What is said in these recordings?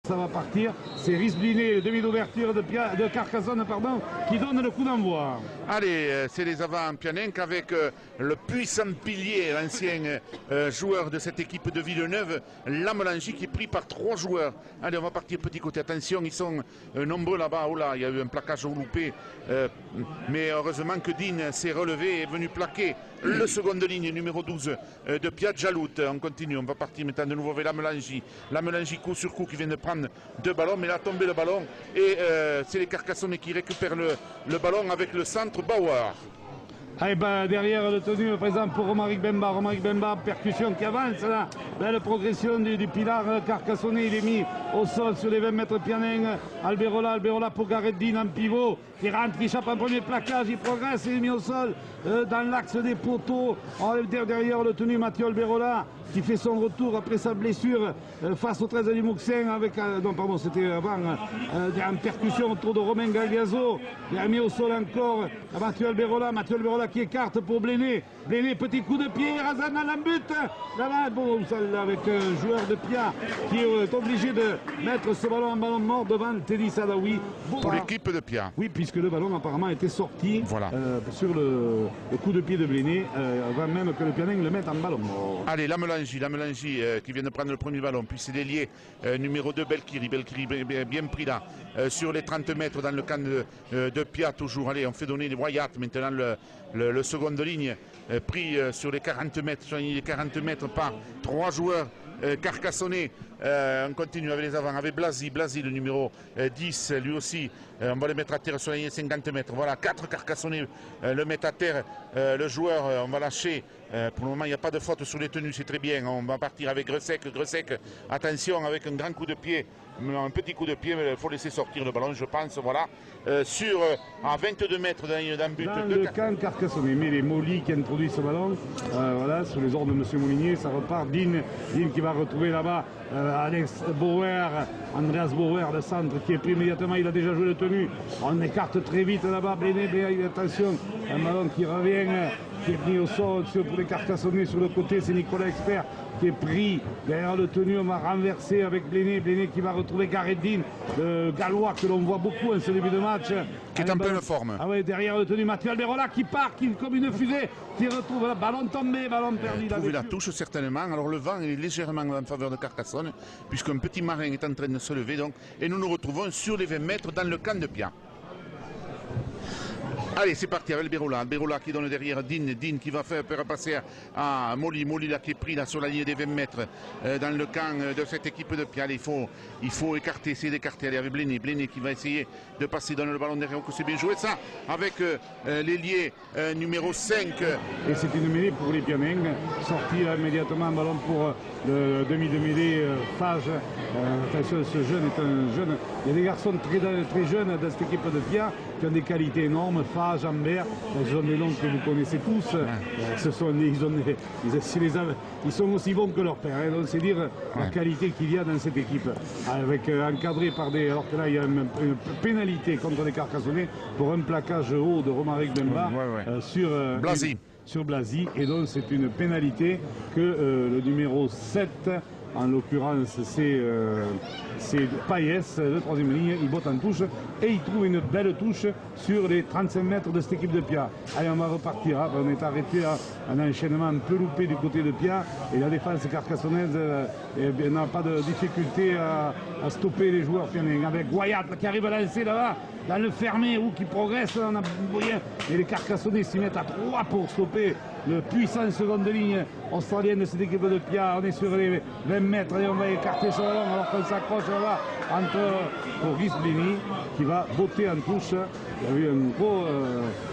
Ça va partir, c'est Risbliné, le demi d'ouverture de Carcassonne, pardon, qui donne le coup d'envoi. Allez, c'est les avants Pianenc avec le puissant pilier, l'ancien joueur de cette équipe de Villeneuve, Lamelangy, qui est pris par 3 joueurs. Allez, on va partir petit côté. Attention, ils sont nombreux là-bas. Oh là, il y a eu un plaquage au loupé. Mais heureusement que Dean s'est relevé et est venu plaquer le second de ligne, numéro 12 de Piazzalout. On continue, on va partir maintenant de nouveau avec Lamelangy. Lamelangy, coup sur coup, qui vient de prendre 2 ballons, mais il a tombé le ballon. Et c'est les Carcassonnais qui récupèrent le ballon avec le centre Bauer. Ah, ben, derrière le tenu présent pour Romaric Bemba. Romaric Bemba, percussion qui avance là. Belle progression du pilar carcassonnais. Il est mis au sol sur les 20 mètres Pianenc. Alberola pour Gareth Dean en pivot. Qui rentre, qui échappe un premier plaquage. Il progresse, il est mis au sol dans l'axe des poteaux. Derrière le tenu Mathieu Alberola qui fait son retour après sa blessure face au 13 du Mouxin avec, non pardon, c'était avant, en percussion autour de Romain Gagliaso. Il a mis au sol encore Mathieu Alberola qui écarte pour Bléné. Bléné, petit coup de pied, Razan à la but. Là-bas, bon, avec un joueur de Pia qui est obligé de mettre ce ballon en ballon mort devant Teddy Sadawi. Bon, pour l'équipe de Pia. Oui, puisque le ballon apparemment était sorti voilà. Sur le coup de pied de Bléné, avant même que le Pianenc le mette en ballon mort. Allez, Lamelangy qui vient de prendre le premier ballon, puis c'est l'ailier numéro 2 Belkiri bien pris là, sur les 30 mètres dans le camp de Pia toujours. Allez, on fait donner les Wyatt maintenant le second de ligne, pris sur les 40 mètres par 3 joueurs carcassonnais. On continue avec les avants, avec Blasi le numéro 10, lui aussi, on va le mettre à terre sur les 50 mètres. Voilà, 4 carcassonnais le mettent à terre, le joueur, on va lâcher. Pour le moment, il n'y a pas de faute sur les tenues, c'est très bien. On va partir avec Gressec, attention, avec un grand coup de pied, un petit coup de pied, mais il faut laisser sortir le ballon, je pense. Voilà, à 22 mètres d'un but. Dans le camp carcassonnais, mais les Molly qui introduit ce ballon, voilà, sous les ordres de M. Molinier, ça repart. Dean qui va retrouver là-bas Alex Bauer, Andreas Bauer, le centre qui est pris immédiatement, il a déjà joué le tenu. On écarte très vite là-bas, Bléné, attention, un ballon qui revient, qui est pris au sol pour les Carcassonnais sur le côté, c'est Nicolas Expert qui est pris derrière le tenu, on va renverser avec Bléné qui va retrouver Gareth Dean, le Gallois que l'on voit beaucoup en ce début de match. Qui est en pleine forme. Ah ouais, derrière le tenu Mathieu Alberola qui part, comme une fusée, qui retrouve le ballon tombé, ballon perdu. Trouver la touche certainement, alors le vent est légèrement en faveur de Carcassonne, puisqu'un petit marin est en train de se lever, donc, et nous nous retrouvons sur les 20 mètres dans le camp de Pia. Allez, c'est parti avec Alberola qui donne derrière Dean qui va faire passer à Molly là, qui est pris là, sur la ligne des 20 mètres dans le camp de cette équipe de Pia. Allez, il faut écarter, essayer d'écarter. Allez, avec Bléné qui va essayer de passer, donne le ballon derrière, c'est bien joué ça, avec l'ailier numéro 5. Et c'est une mêlée pour les Pianenc, sorti immédiatement ballon pour le demi de mêlée Fage. Attention, ce jeune est un jeune, il y a des garçons très jeunes dans cette équipe de Pia qui ont des qualités énormes. Fage, Ambert, ils ont des noms que vous connaissez tous. Ils sont aussi bons que leur père. Hein, donc c'est dire la qualité qu'il y a dans cette équipe. Avec encadré par des. Alors que là, il y a une pénalité contre les Carcassonnais pour un plaquage haut de Romaric Bemba sur Blasi. Et donc c'est une pénalité que le numéro 7. En l'occurrence, c'est Payes, le troisième ligne, il botte en touche et il trouve une belle touche sur les 35 mètres de cette équipe de Pia. Allez, on va repartir, hein. On est arrêté à un enchaînement un peu loupé du côté de Pia et la défense carcassonnaise n'a pas de difficulté à stopper les joueurs avec Wyatt qui arrive à lancer là-bas dans le fermé ou qui progresse, on a moyen, et les Carcassonnais s'y mettent à 3 pour stopper le puissant seconde ligne australienne de cette équipe de Pia. On est sur les 20 mètres et on va écarter ce ballon alors qu'on s'accroche là pour Risblini qui va botter en touche. Il y a eu un gros,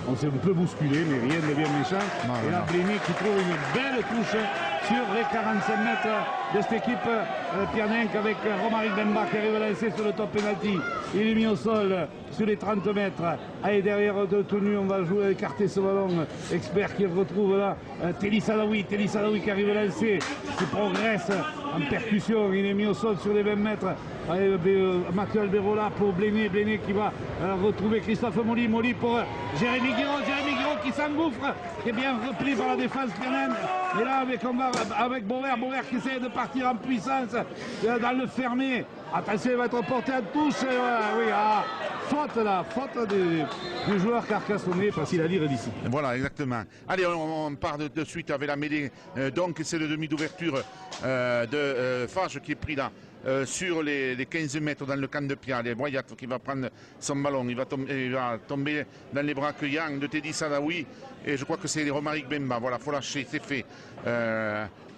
on s'est un peu bousculé mais rien de bien méchant. Et là Blini qui trouve une belle touche sur les 45 mètres de cette équipe Pianenc avec Romaric Bemba qui arrive à lancer sur le top penalty. Il est mis au sol sur les 30 mètres. Allez, derrière de tenue, on va jouer, écarter ce ballon. Expert qui retrouve là Teddy Sadawi qui arrive à lancer, qui progresse en percussion. Il est mis au sol sur les 20 mètres. Allez, Mathieu Alberola pour Bléné qui va retrouver Christophe Molly pour Jérémy Guiraud qui s'engouffre, qui est bien repris par la défense pianenne. Et là, avec Bauer qui essaie de partir en puissance dans le fermé. Attention, il va être porté en touche. Oui, faute du joueur carcassonnais, facile à lire d'ici. Voilà, exactement. Allez, on part de suite avec la mêlée. Donc, c'est le demi d'ouverture de Fage qui est pris là. Sur les 15 mètres dans le camp de Pia, les Wyatt qui va prendre son ballon, il va tomber dans les bras accueillants de Teddy Sadawi et je crois que c'est Romaric Bemba, voilà, faut lâcher, c'est fait.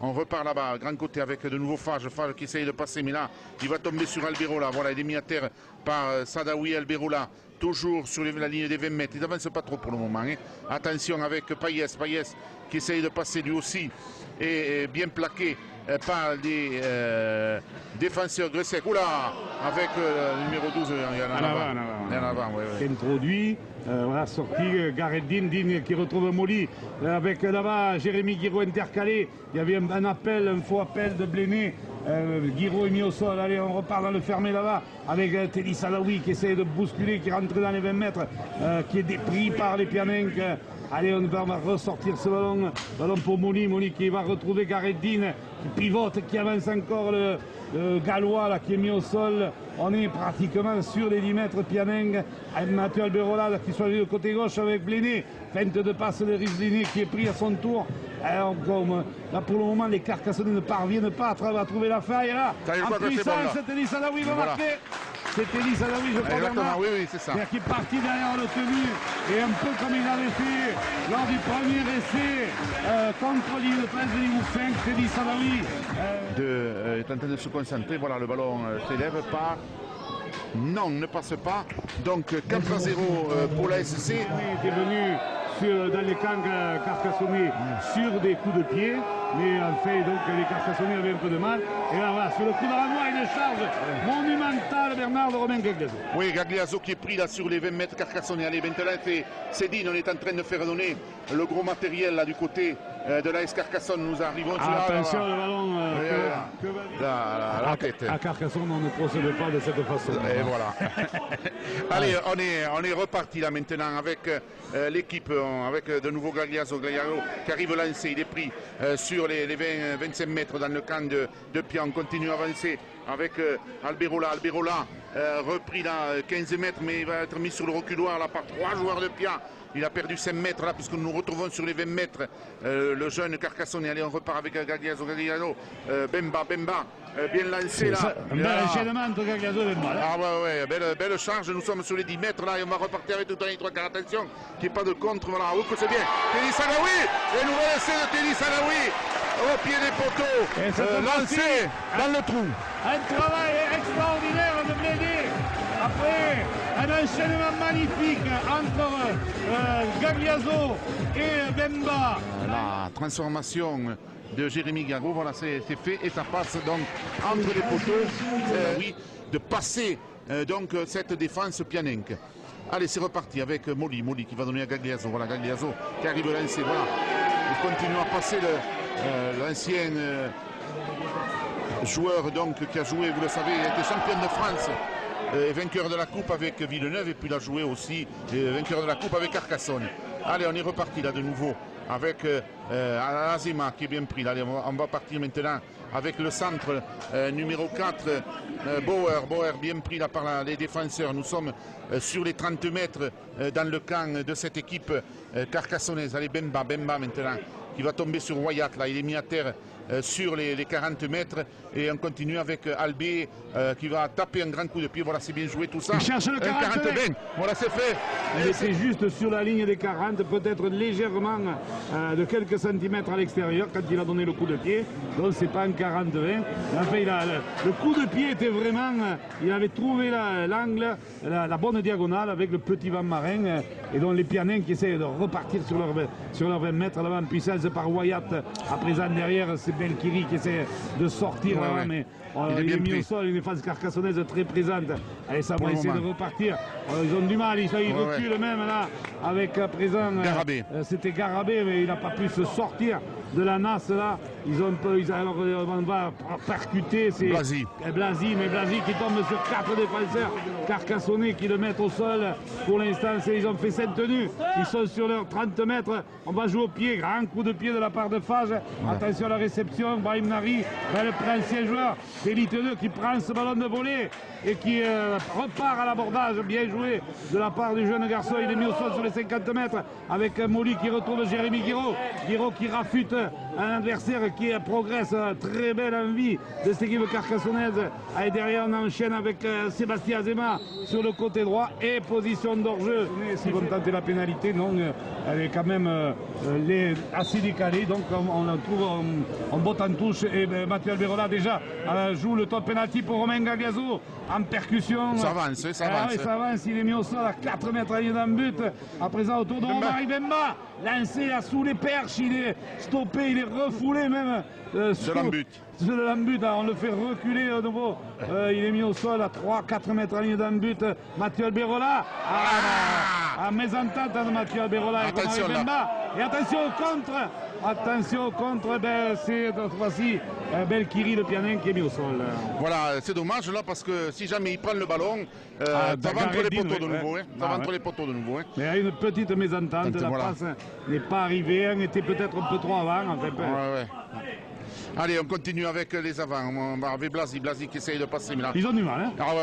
On repart là-bas, grand côté avec de nouveau Fage qui essaye de passer, mais là il va tomber sur Alberola, voilà, il est mis à terre par Sadawi. Alberola toujours sur la ligne des 20 mètres, il n'avance pas trop pour le moment, hein. Attention avec Payes qui essaye de passer lui aussi et bien plaqué par les défenseurs Gressec. Oula, avec le numéro 12, il y en a avant. Qui introduit, voilà, sorti Gareth Dean qui retrouve Molly avec là-bas Jérémy Guiraud intercalé. Il y avait un faux appel de Bléné. Guiraud est mis au sol. Allez, on repart dans le fermé là-bas avec Teddy Salawi qui essaie de bousculer, qui rentre dans les 20 mètres, qui est dépris par les Pianenques. Allez, on va ressortir ce ballon pour Molly qui va retrouver Gareth Dean, qui pivote, qui avance encore le Gallois là, qui est mis au sol. On est pratiquement sur les 10 mètres Pianeng. Mathieu Alberola qui soit du côté gauche avec Bléné. Feinte de passe de Rizliné qui est pris à son tour. Alors, là pour le moment les Carcassonnais ne parviennent pas à trouver la faille. Là, en puissance, c'est Teddy Sadawi va marquer. C'est Teddy Sadawi, je crois. Exactement, oui, c'est ça. Qui est parti derrière le tenu. Et un peu comme il avait fait lors du premier essai contre l'île 13 ou 5, Teddy Sadawi. Est en train de se concentrer. Voilà, le ballon s'élève pas. Non, ne passe pas. Donc 4-0 pour la SC. Il était venu dans les camps carcassonnais sur des coups de pied. Mais en fait, donc, les Carcassonnais avaient un peu de mal. Et là, voilà, sur le coup de la voie, une charge monumentale, Bernard de Romain Gagliaso. Oui, Gagliaso qui est pris là sur les 20 mètres Carcassonnais. Allez, maintenant, c'est dit, on est en train de faire donner le gros matériel là du côté de l'AS Carcassonne. Nous arrivons. Attention, le ballon la tête. À Carcassonne, on ne procède pas de cette façon. Et voilà. Allez, on est reparti là maintenant avec l'équipe, avec de nouveau Gagliaso qui arrive lancé. Il est pris sur les 25 mètres dans le camp de Pia. On continue à avancer avec Alberola. Alberola repris là 15 mètres, mais il va être mis sur le reculoir là par 3 joueurs de Pia. Il a perdu 5 mètres là puisque nous nous retrouvons sur les 20 mètres. Le jeune Carcassonnais. Allez, on repart avec Gagliaso. Bemba, bien lancé là. Un bel enchaînement entre Gagliaso et Bemba. Ah ouais, belle charge. Nous sommes sur les 10 mètres là et on va repartir avec tout un 3 quarts. Attention, qu'il n'y ait pas de contre. Voilà, oh, que c'est bien. Teddy Sadawi, le nouvel essai de Teddy Sadawi au pied des poteaux. Lancé dans le trou. Un travail extraordinaire de Bléné. Après, un enchaînement magnifique entre Gagliaso et Bemba. La transformation de Jérémy Guiraud, voilà, c'est fait et ça passe donc entre les poteaux, de passer donc cette défense pianenque. Allez, c'est reparti avec Molly qui va donner à Gagliaso. Voilà, Gagliaso qui arrive lancé. Voilà, il continue à passer l'ancien joueur donc qui a joué, vous le savez, il a été champion de France. Vainqueur de la coupe avec Villeneuve et puis il a joué aussi vainqueur de la coupe avec Carcassonne. Allez, on est reparti là de nouveau avec Azema qui est bien pris. Allez, on va partir maintenant avec le centre numéro 4, Bauer bien pris là par les défenseurs. Nous sommes sur les 30 mètres dans le camp de cette équipe carcassonnaise. Allez, Bemba maintenant qui va tomber sur Wyatt. Là, il est mis à terre sur les 40 mètres et on continue avec Albé qui va taper un grand coup de pied. Voilà, c'est bien joué tout ça. Il cherche le 40 mètres. Voilà, c'est fait. Il était juste sur la ligne des 40, peut-être légèrement de quelques centimètres à l'extérieur quand il a donné le coup de pied. Donc c'est pas un 40-20. Enfin, le coup de pied était vraiment, il avait trouvé l'angle, la bonne diagonale avec le petit Van Marin et donc les Pianins qui essayent de repartir sur leurs 20 mètres là-bas en puissance par Wyatt. À présent derrière c'est Belkiri qui essaie de sortir là, mais Il est mis au sol, une défense carcassonnaise très présente. Allez, ça va essayer de repartir. Ils ont du mal, ils reculent même là avec à présent. Garabé. C'était Garabé, mais il n'a pas pu se sortir de la nasse là. Alors on va percuter. C'est Blasi. Blasi qui tombe sur 4 défenseurs carcassonnais qui le mettent au sol. Pour l'instant, ils ont fait cette tenue. Ils sont sur leurs 30 mètres. On va jouer au pied. Grand coup de pied de la part de Fage. Attention à la réception. Brahim Nari, le ancien joueur d'élite 2 qui prend ce ballon de volée et qui repart à l'abordage. Bien joué de la part du jeune garçon. Il est mis au sol sur les 50 mètres avec Molly qui retrouve Jérémy Guiraud. Guiraud qui rafute un adversaire qui progresse. Très belle envie de cette équipe carcassonnaise. Et derrière, on enchaîne avec Sébastien Azema sur le côté droit et position d'hors-jeu. Si vous tentez la pénalité, non, elle est quand même assez décalée. Donc on la trouve en botte en touche. Et Mathieu Alberola déjà joue le top penalty pour Romain Gagliaso en percussion. Ça avance, ça avance. Oui, ça avance, il est mis au sol à 4 mètres à d'un but. À présent autour de Romari Bemba, lancé sous les perches, il est stoppé, il est refoulé même. De l'embut. De l'embut, on le fait reculer de nouveau. Il est mis au sol à 3-4 mètres à ligne d'un but. Mathieu Alberola, à mésentente de Mathieu Alberola et Romari Bemba. Et attention au contre. Attention au contre, c'est cette fois-ci Belkiri le Pianin qui est mis au sol. Voilà, c'est dommage là parce que si jamais il prend le ballon, ça va entre les poteaux de nouveau. Ça va entre les poteaux de nouveau. Mais il y a une petite mésentente, la passe n'est pas arrivée, elle était peut-être un peu trop avant. En fait. Allez, on continue avec les avants. On va avec Blasi qui essaye de passer. Mais là... Ils ont du mal, hein? Ah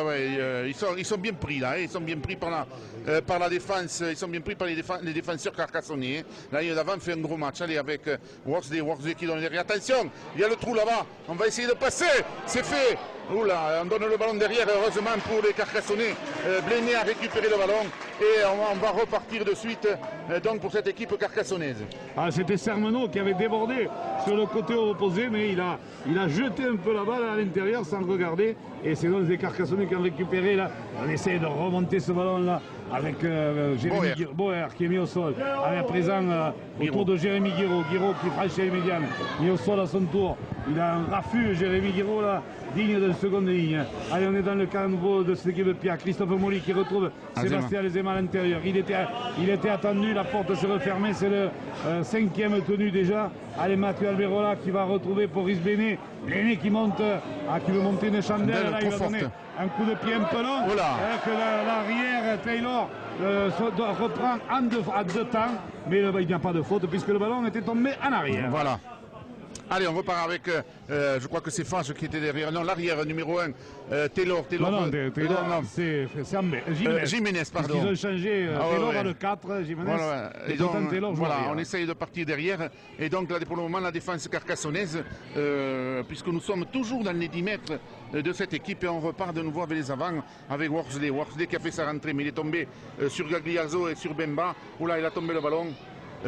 ils sont bien pris là. Ils sont bien pris par la défense. Ils sont bien pris par les défenseurs carcassonnais. Là, il d'avant fait un gros match. Allez, avec Worsley qui donne derrière. Attention, il y a le trou là-bas. On va essayer de passer. C'est fait. Oula, on donne le ballon derrière, heureusement pour les Carcassonnais. Bléné a récupéré le ballon et on va repartir de suite donc pour cette équipe carcassonnaise. C'était Sermenot qui avait débordé sur le côté opposé, mais il a jeté un peu la balle à l'intérieur sans regarder. Et c'est donc les Carcassonnais qui ont récupéré là. On essaie de remonter ce ballon là avec Jérémy Boer qui est mis au sol. À présent autour de Jérémy Guiraud. Guiraud qui franchit les médianes, mis au sol à son tour. Il a un raffut, Jérémy Guiraud là, digne de seconde ligne. Allez, on est dans le cas nouveau de cette équipe de Pia. Christophe Molly qui retrouve Sébastien Azema à l'intérieur. Il était attendu, la porte s'est refermée. C'est le 5e tenu déjà. Allez, Mathieu Alberola qui va retrouver Boris Bléné. Bléné qui monte, qui veut monter une chandelle. Là, il va donner un coup de pied un peu long. Que l'arrière, Taylor, reprend à deux temps. Mais il n'y a pas de faute puisque le ballon était tombé en arrière. Voilà. Allez, on repart avec, je crois que c'est Fage qui était derrière. Non, l'arrière numéro 1, Taylor. Non, c'est Jiménez, pardon. Ils ont changé, Taylor à le 4, Jiménez. Et donc, Taylor voilà, on essaye de partir derrière. Et donc, là, pour le moment, la défense carcassonnaise, puisque nous sommes toujours dans les 10 mètres de cette équipe, et on repart de nouveau avec les avants, avec Worsley. Worsley qui a fait sa rentrée, mais il est tombé sur Gagliaso et sur Bemba. Oula, il a tombé le ballon.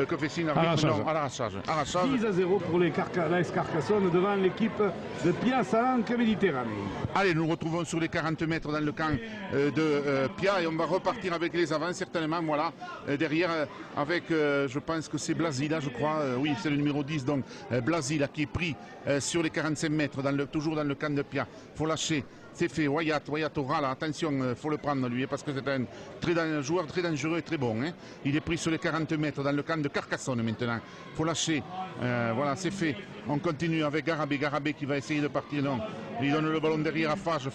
Que fait signe à l'arrachage. 10-0 pour l'AS Carcassonne devant l'équipe de Pia Salanque Méditerranée. Allez, nous nous retrouvons sur les 40 mètres dans le camp de Pia et on va repartir avec les avants certainement. Voilà, derrière avec, je pense que c'est Blasi là, je crois. Oui, c'est le numéro 10, donc Blasi là qui est pris sur les 45 mètres, toujours dans le camp de Pia. Il faut lâcher. C'est fait, Wyatt aura là, attention, il faut le prendre lui, parce que c'est un joueur très dangereux et très bon. Hein. Il est pris sur les 40 mètres dans le camp de Carcassonne maintenant. Il faut lâcher, voilà, c'est fait. On continue avec Garabé qui va essayer de partir. Non, il donne le ballon derrière à Fage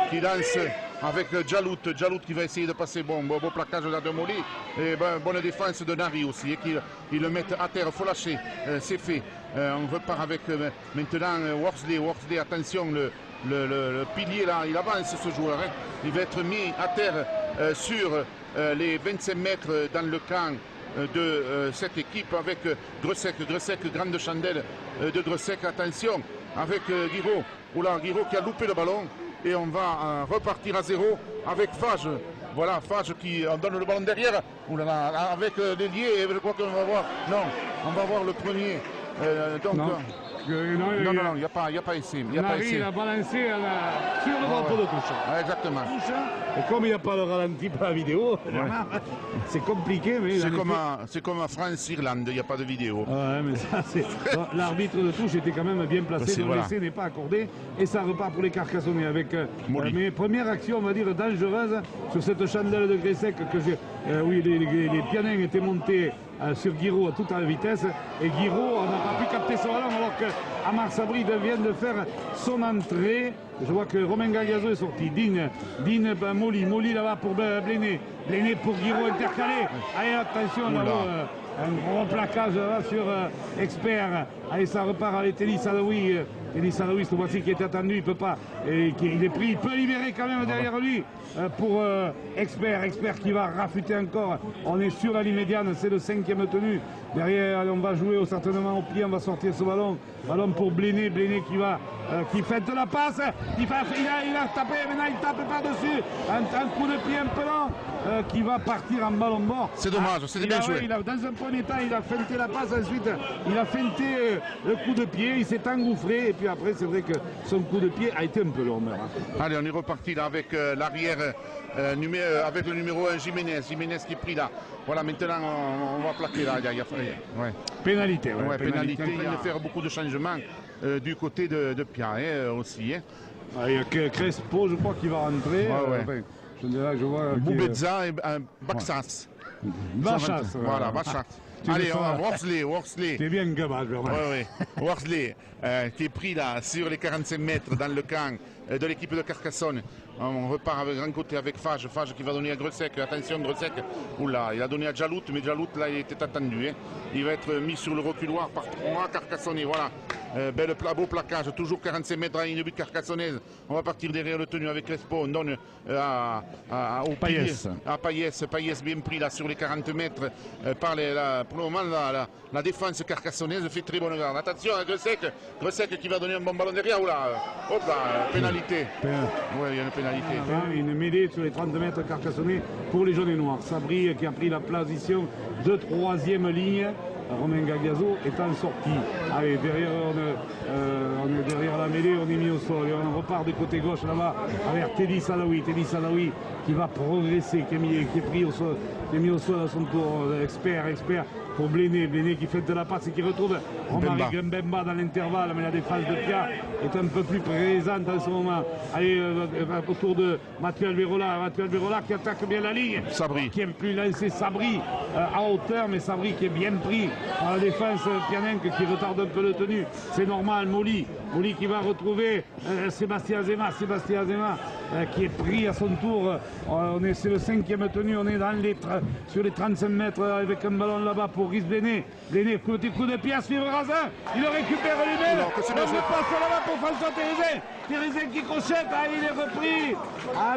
qui lance avec Djalout qui va essayer de passer. Beau plaquage là de Molly. Et bonne défense de Nari aussi, et qu'ils le mettent à terre, il faut lâcher, c'est fait. On repart avec maintenant Worsley, attention, le pilier là, il avance ce joueur, hein. Il va être mis à terre sur les 25 mètres dans le camp de cette équipe avec Gressec, grande chandelle de Gressec, attention avec Guiraud. Guiraud qui a loupé le ballon et on va repartir à 0 avec Fage. Voilà, Fage qui en donne le ballon derrière. Avec l'ailier, je crois qu'on va voir. Non, on va voir le premier. Non, il n'y a pas essai. Il a balancé sur le propre de touche. Exactement. Et comme il n'y a pas le ralenti pour la vidéo, c'est compliqué. C'est comme à France-Irlande, il n'y a pas de vidéo. Ouais, mais ça, c'est. L'arbitre de touche était quand même bien placé, le l'essai n'est pas accordé. Et ça repart pour les Carcassonnais avec mes premières actions, on va dire, dangereuses sur cette chandelle de Gressec que j'ai. Oui, les pianins étaient montés sur Guiraud à toute vitesse. Et Guiraud, on n'a pas pu capter son ballon alors qu'Amar Sabri vient de faire son entrée. Je vois que Romain Gagliaso est sorti. Dean Molly là-bas pour Bléné. Bléné pour Guiraud intercalé. Allez, attention, là-bas. Un gros plaquage là sur Expert. Allez, ça repart avec Teddy Salaoui. Teddy Salaoui, cette fois-ci qui était attendu, il peut pas. Et il est pris, il peut libérer quand même derrière lui pour Expert. Expert qui va rafuter encore. On est sur la ligne médiane, c'est le 5e tenu. Derrière, on va jouer certainement au pied, on va sortir ce ballon. Ballon pour Bléné. Bléné qui fait de la passe. Il a tapé, maintenant il tape par-dessus. Un coup de pied un peu lent qui va partir en ballon mort. C'est dommage, c'est bien joué. Dans un premier temps, il a feinté la passe, ensuite il a feinté le coup de pied, il s'est engouffré et puis après c'est vrai que son coup de pied a été un peu long. Allez, on est reparti là avec l'arrière, avec le numéro 1 Jiménez qui est pris là. Voilà, maintenant on va plaquer là. Pénalité. Pénalité, il va faire beaucoup de changements du côté de Pia aussi. Il y a que Crespo, je crois, qui va rentrer. Je vois Boubetza et Baxas. Bachas. Voilà, Bachas. Allez, Worsley. C'est bien gamin, Oui. Worsley qui est pris là sur les 45 mètres dans le camp de l'équipe de Carcassonne. On repart avec grand côté avec Fage qui va donner à Gressec. Attention, Gressec. Oula, il a donné à Djalout, mais Djalout là il était attendu. Il va être mis sur le reculoir par 3 Carcassonnais. Voilà. Beau plaquage, toujours 45 mètres à la ligne de but carcassonnaise. On va partir derrière le tenu avec Crespo. On donne au Payès bien pris là sur les 40 mètres par pour le moment la défense carcassonnaise fait très bonne garde. Attention à Gressec qui va donner un bon ballon derrière. Hop là, pénalité. Oui, il y a une pénalité. Une mêlée sur les 30 mètres carcassonnais pour les jaunes et noirs. Sabri qui a pris la position de 3e ligne. Romain Gagliaso étant sorti. Allez, derrière, on est derrière la mêlée, on est mis au sol. Et on repart du côté gauche là-bas avec Teddy Salaoui. Teddy Salaoui qui va progresser, qui est pris au sol, qui est mis au sol à son tour. Expert pour Bléné qui fait de la passe et qui retrouve Romaric Mbemba dans l'intervalle. Mais la défense de Pia est un peu plus présente en ce moment. Allez, autour de Mathieu Alberola qui attaque bien la ligne. Sabri. Qui aime plus lancer Sabri à hauteur, mais Sabri qui est bien pris par la défense pianenque qui retarde un peu le tenu. C'est normal, Molly qui va retrouver Sébastien Azema qui est pris à son tour. C'est le 5e tenu, on est sur les 35 mètres avec un ballon là-bas pour Rhys Bléné, coup de pied à suivre Razin, il le récupère lui-même, on passe là-bas pour François Thérézin qui crochette, il est repris.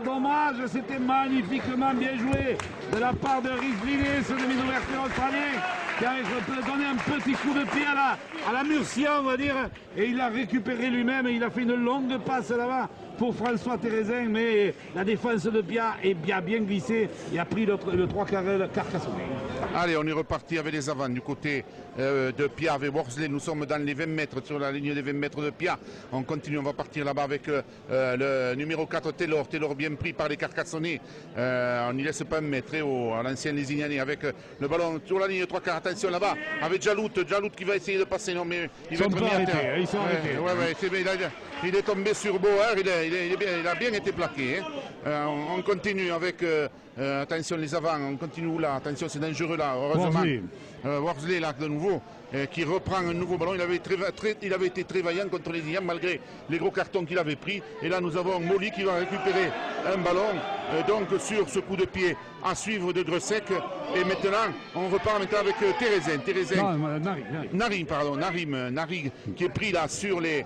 Dommage, c'était magnifiquement bien joué de la part de Rhys Bléné, ce demi-ouverture australien qui a donné un petit coup de pied à la Murcia, on va dire, et il a récupéré lui-même et il a fait une longue passe là-bas pour François Thérézin, mais la défense de Pia est bien glissée et a pris le 3 Carcassonnais. Allez, on est reparti avec les avants du côté de Pia avec Worsley. Nous sommes dans les 20 mètres, sur la ligne des 20 mètres de Pia. On continue, on va partir là-bas avec le numéro 4 Taylor bien pris par les Carcassonnais. On n'y laisse pas un mètre à l'ancien Lésignanais avec le ballon sur la ligne 3 quarts. Attention là-bas avec Djalout qui va essayer de passer. Non, mais il va être mis à terre. Ils sont arrêtés. Il est tombé sur Bauer, il a bien été plaqué. On continue avec, attention les avants, on continue là, attention c'est dangereux là, heureusement. Worsley là de nouveau, qui reprend un nouveau ballon, il avait été très vaillant contre les Liens malgré les gros cartons qu'il avait pris. Et là nous avons Molly qui va récupérer un ballon, donc sur ce coup de pied à suivre de Gressec. Et maintenant, on repart maintenant avec Thérézin. Narim qui est pris là sur les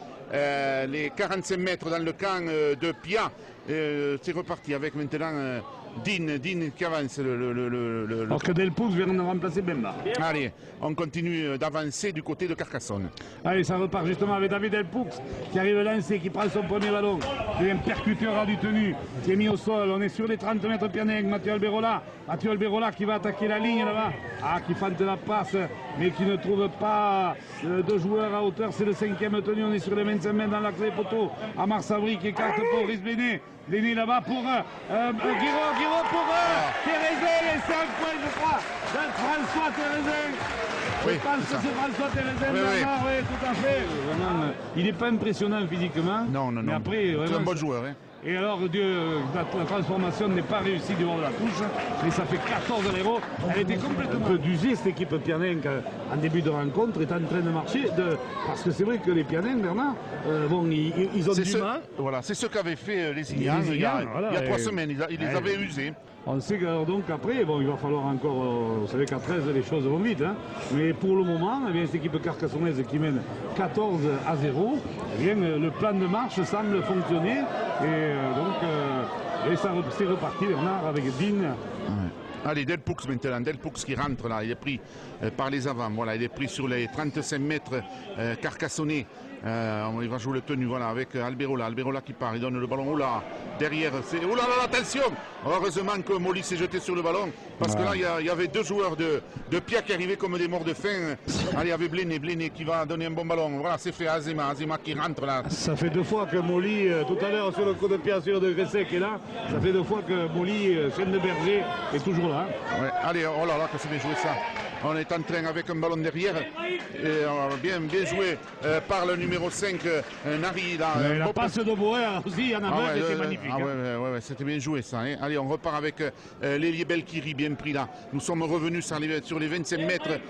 45 mètres dans le camp de Pia. c'est reparti avec maintenant Dean qui avance. Alors que Delpoux vient de remplacer Bemba. Allez, on continue d'avancer du côté de Carcassonne. Allez, ça repart justement avec David Delpoux qui arrive lancé, qui prend son premier ballon. Il un percuteur du tenu, qui est mis au sol. On est sur les 30 mètres Pianeng. Mathieu Alberola qui va attaquer la ligne là-bas. Ah, qui fente la passe, mais qui ne trouve pas de joueur à hauteur. C'est le 5e tenu. On est sur les 25 mètres dans l'axe des poteaux. Amar Sabri qui écarte pour Brice Bléné. Bléné là-bas pour Guiraud pour Thérézin. Et 5 points, je crois, de François Thérézin. Je pense que c'est François Thérézin. Oui, tout à fait. Vraiment, il n'est pas impressionnant physiquement. Non. Mais après, c'est un bon joueur. Hein. Et alors, la transformation n'est pas réussie du haut de la touche, mais ça fait 14-0. Elle était complètement un peu d'user, cette équipe Pianeng, en début de rencontre, est en train de marcher. Parce que c'est vrai que les Pianeng, Bernard, ils ont du mal. Voilà, c'est ce qu'avaient fait les Ignans il y a 3 semaines. Ils les avaient usés. On sait que donc après, bon, il va falloir encore, vous savez qu'à 13 les choses vont vite, hein, mais pour le moment, eh bien, cette équipe carcassonnaise qui mène 14-0, eh bien, le plan de marche semble fonctionner et c'est reparti Bernard avec Dean. Ouais. Allez, Delpoux maintenant, Delpoux qui rentre là, il est pris par les avants, voilà, il est pris sur les 35 mètres carcassonnés. Il va jouer le tenu, voilà, avec Alberola qui part, il donne le ballon, oula, derrière, c'est, oula, attention. Heureusement que Molly s'est jeté sur le ballon, parce que là, il y avait 2 joueurs de Pia qui arrivaient comme des morts de faim. Allez, il y avait Bléné qui va donner un bon ballon, voilà, c'est fait, Azema qui rentre là. Ça fait 2 fois que Molly, tout à l'heure sur le coup de pied sur de Gressec est là, ça fait 2 fois que Molly, chaîne de Berger, est toujours là. Ouais, allez, oh là là, que c'est bien joué ça. On est en train avec un ballon derrière, et bien joué par le numéro 5, Nari. La passe de Boer aussi, en avant, c'était magnifique. Ouais, c'était bien joué ça. Hein. Allez, on repart avec l'ailier Belkiri, bien pris là. Nous sommes revenus sur les 25 mètres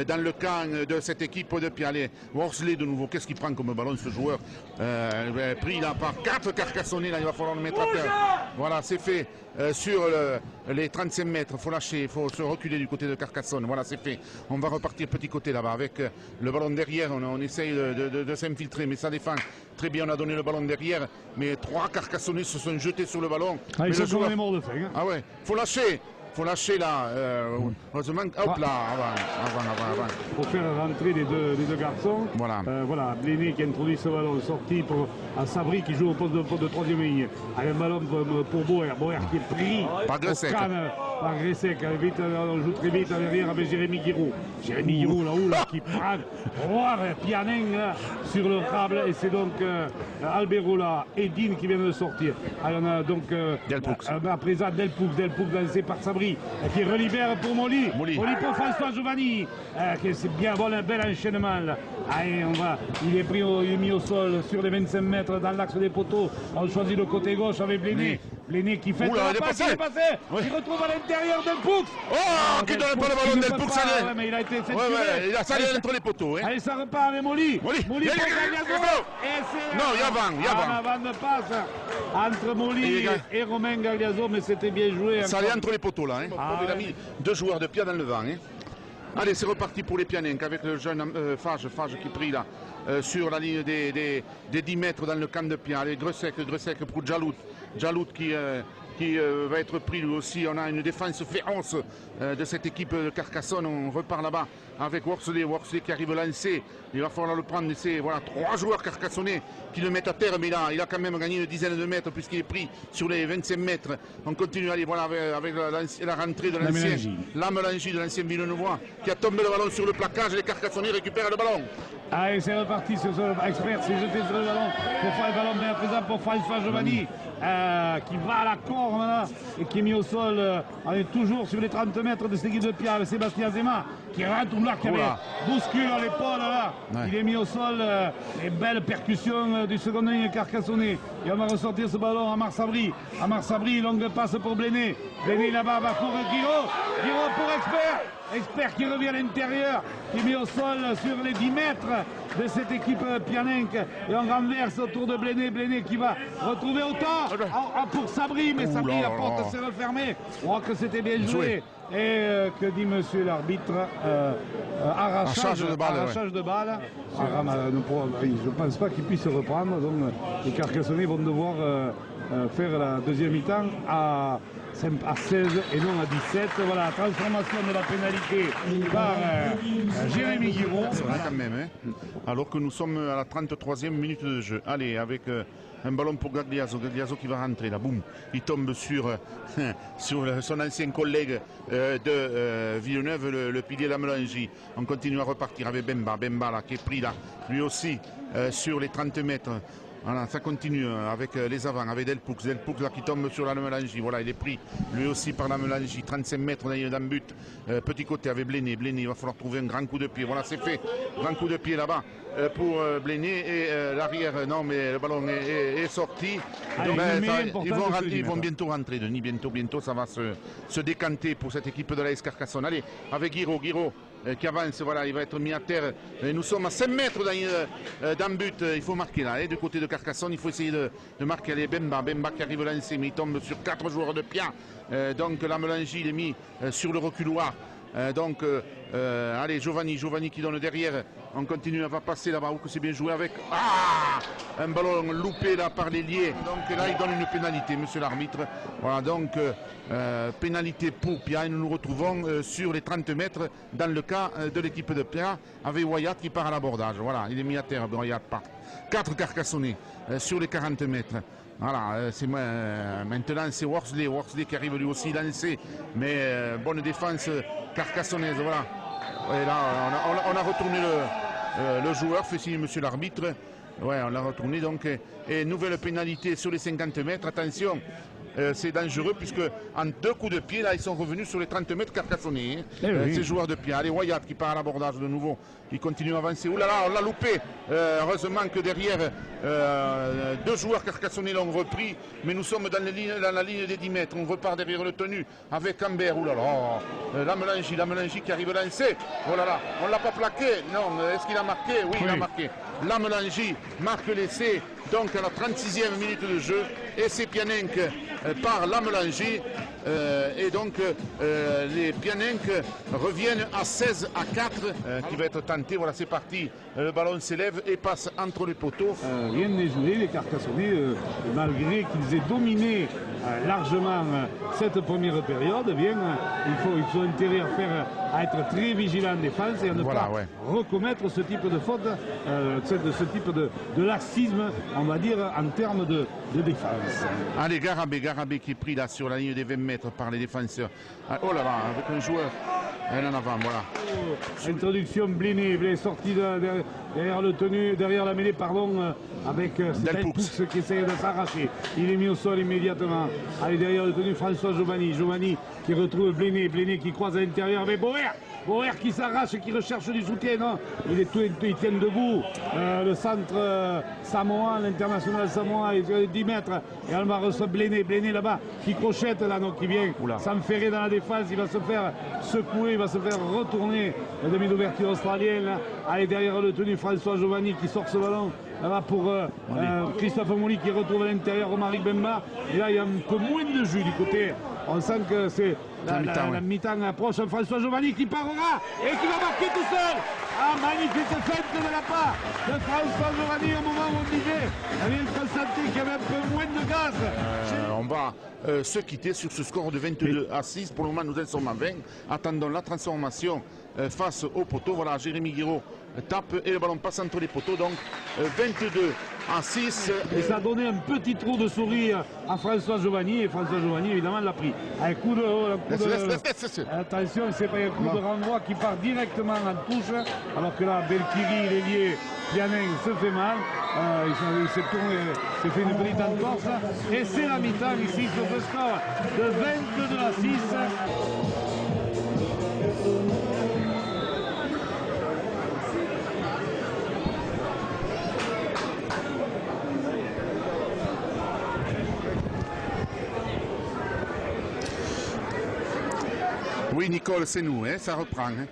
dans le camp de cette équipe de Pialet. Worsley de nouveau, qu'est-ce qu'il prend comme ballon ce joueur pris là par 4 Carcassonnais, là il va falloir le mettre à terre. Voilà, c'est fait sur les 35 mètres, il faut lâcher, il faut se reculer du côté de Carcassonne. Voilà, c'est fait. On va repartir petit côté là-bas avec le ballon derrière, on essaye de s'infiltrer, mais ça défend très bien, on a donné le ballon derrière, mais 3 Carcassonnais se sont jetés sur le ballon. Ah, ils sont sur les morts de faim. Hein. Ah ouais, faut lâcher là, heureusement, hop là, avant. Pour faire rentrer les deux garçons. Voilà. Voilà, Bléné qui introduit ce ballon, sorti pour Sabri qui joue au poste de 3e ligne. Avec un ballon pour Boer qui est pris par Gressec. Par Gressec, on joue très vite derrière avec Jérémy Guiraud. Jérémy Guiraud là qui prend Pianeng sur le câble et c'est donc Alberola et Dean qui viennent de sortir. Alors on a donc à présent Delpoux lancé par Sabri qui relibère pour Molly pour François Giovanni qui c'est bien bon, un bel enchaînement là. Allez, il est mis au sol sur les 25 mètres dans l'axe des poteaux. On choisit le côté gauche avec Bléné qui fait la passe, il est passé. Il retrouve à l'intérieur Delpoux. Oh, qui donne pas le ballon Delpoux, ça allait. Mais il a été censuré. Il a salé entre les poteaux. Hein. Allez, ça repart avec Molly pour Gagliaso. Non, il y a avant de passe entre Molly et Romain Gagliaso, mais c'était bien joué. Ça allait entre les poteaux là. Hein. Il a mis 2 joueurs de Pia dans le vent. Hein. Allez, c'est reparti pour les Pianeng avec le jeune Fage qui prie là sur la ligne des 10 mètres dans le camp de Pia. Allez, Gressec pour Djalout qui va être pris lui aussi. On a une défense féroce de cette équipe de Carcassonne. On repart là-bas avec Worsley qui arrive lancé. Il va falloir le prendre. C'est 3 joueurs carcassonnais qui le mettent à terre, mais il a quand même gagné une dizaine de mètres puisqu'il est pris sur les 25 mètres. On continue, allez, voilà, avec la rentrée de l'ancien Lamelangy de l'ancien Villeneuvois qui a tombé le ballon sur le plaquage et les Carcassonnais récupèrent le ballon. Allez, c'est reparti, ce expert s'est jeté sur le ballon pour faire le ballon bien présent pour François Giovanni qui va à la corne là, et qui est mis au sol. On est toujours sur les 30 mètres de cette équipe de Pia avec Sébastien Azema qui rentre là, qui avait bouscule à l'épaule là. Ouais. Il est mis au sol. Les belles percussions du second ligne carcassonné. Et on va ressortir ce ballon à Marsabri. Longue passe pour Bléné. Bléné là-bas va pour Guiraud pour Expert qui revient à l'intérieur, qui est mis au sol sur les 10 mètres. de cette équipe Pianenc. Et on renverse autour de Bléné. Bléné qui va retrouver autant pour Sabri, mais Sabri, la porte s'est refermée. On croit que c'était bien joué. Et que dit monsieur l'arbitre, arrachage de balle. Je ne pense pas qu'il puisse reprendre. Donc les Carcassonnais vont devoir faire la deuxième mi-temps à 16 et non à 17. Voilà, transformation de la pénalité par Jérémy Guiraud. C'est vrai quand même, hein. Alors que nous sommes à la 33e minute de jeu. Allez, avec un ballon pour Gagliaso. Gagliaso qui va rentrer là, boum. Il tombe sur son ancien collègue de Villeneuve, le pilier Lamelangi. On continue à repartir avec Bemba. Bemba là, qui est pris là, lui aussi, sur les 30 mètres. Voilà, ça continue avec les avants, avec Delpoux. Delpoux là qui tombe sur la Lamelangi. Voilà, il est pris lui aussi par la Lamelangi. 35 mètres dans le but. Petit côté avec Bléné. Bléné, il va falloir trouver un grand coup de pied. Voilà, c'est fait. Grand coup de pied là-bas pour Bléné. Et l'arrière, non, mais le ballon est sorti. Donc, ils vont bientôt rentrer, Denis. Bientôt, ça va se décanter pour cette équipe de l'AS Carcassonne. Allez, avec Guiraud qui avance, voilà, il va être mis à terre. Et nous sommes à 5 mètres dans le but. Il faut marquer là, du côté de Carcassonne, il faut essayer de marquer. Allez, Bemba qui arrive lancé, mais il tombe sur 4 joueurs de Pia. Donc Lamelangi, il est mis sur le reculoir. Allez, Giovanni qui donne derrière. On continue, on va passer là-bas où c'est bien joué avec un ballon loupé là par l'ailier. Donc là, il donne une pénalité, monsieur l'arbitre. Voilà, donc pénalité pour Pia. Et nous nous retrouvons sur les 30 mètres dans le cas de l'équipe de Pia avec Wyatt qui part à l'abordage. Voilà, il est mis à terre, Wyatt part. 4 Carcassonnais sur les 40 mètres. Voilà, maintenant c'est Worsley qui arrive lui aussi lancé, mais bonne défense carcassonnaise, voilà. Et là, on a retourné le joueur, fait signe monsieur l'arbitre. Ouais, on l'a retourné donc. Et nouvelle pénalité sur les 50 mètres, attention. C'est dangereux puisque en 2 coups de pied là ils sont revenus sur les 30 mètres carcassonnais, ces joueurs de pied. Allez, Wyatt qui part à l'abordage de nouveau, il continue à avancer. Ouh là là, on l'a loupé. Heureusement que derrière 2 joueurs carcassonnais l'ont repris, mais nous sommes dans la ligne des 10 mètres. On repart derrière le tenu avec Ambert. Ouh là là, Lamelangi qui arrive lancé. Oh là là, on l'a pas plaqué. Non, est-ce qu'il a marqué? Oui, il a marqué. Lamelangi marque l'essai donc à la 36e minute de jeu, et c'est Pianenc par Lamelangi et donc les Pianenc reviennent à 16-4 qui va être tenté. Voilà, c'est parti, le ballon s'élève et passe entre les poteaux. Rien n'est joué, les Carcassonnais, malgré qu'ils aient dominé largement cette première période, ils ont intérêt à être très vigilants en défense et à ne pas recommettre ce type de faute, ce type de laxisme, on va dire, en termes de défense. Allez, Garabé qui est pris là sur la ligne des 20 mètres par les défenseurs. Oh là là, avec un joueur en avant, voilà. Introduction Bléné sorti derrière le tenu, derrière la mêlée, pardon, avec Delpoux qui essaye de s'arracher. Il est mis au sol immédiatement. Allez, derrière le tenu, François Giovanni qui retrouve Bléné qui croise à l'intérieur avec Boer qui s'arrache et qui recherche du soutien. Non, il tient debout. Le centre samoan, l'international samoan, il est 10 mètres. Et Alma reçoit Bléné là-bas qui crochette là, donc qui vient s'enferrer dans la défense. Il va se faire secouer, il va se faire retourner la demi d'ouverture australienne. Allez, derrière le tenu, François Giovanni qui sort ce ballon. Là-bas pour Christophe Mouly qui retrouve à l'intérieur Romaric Bemba. Et là, il y a un peu moins de jus du côté. On sent que c'est la mi-temps approche. François Giovanni qui parera et qui va marquer tout seul. Magnifique feinte de la part de François Giovanni au moment où on disait il avait constaté qu'il y avait un peu moins de gaz. On va se quitter sur ce score de 22-6. Pour le moment, nous en sommes à 20. Attendons la transformation face au poteau. Voilà, Jérémy Guiraud tape et le ballon passe entre les poteaux. Donc 22-6. Et ça a donné un petit trou de sourire à François Giovanni. Et François Giovanni, évidemment, l'a pris. Un coup de... Attention, c'est pas un coup de renvoi qui part directement en touche. Alors que là, Belkiri, l'ailier, Pianenc se fait mal. Il s'est tourné, s'est fait une petite entorse. Et c'est la mi-temps ici sur ce score de 22-6. Oui, Nicole, c'est nous, hein, ça reprend. Hein.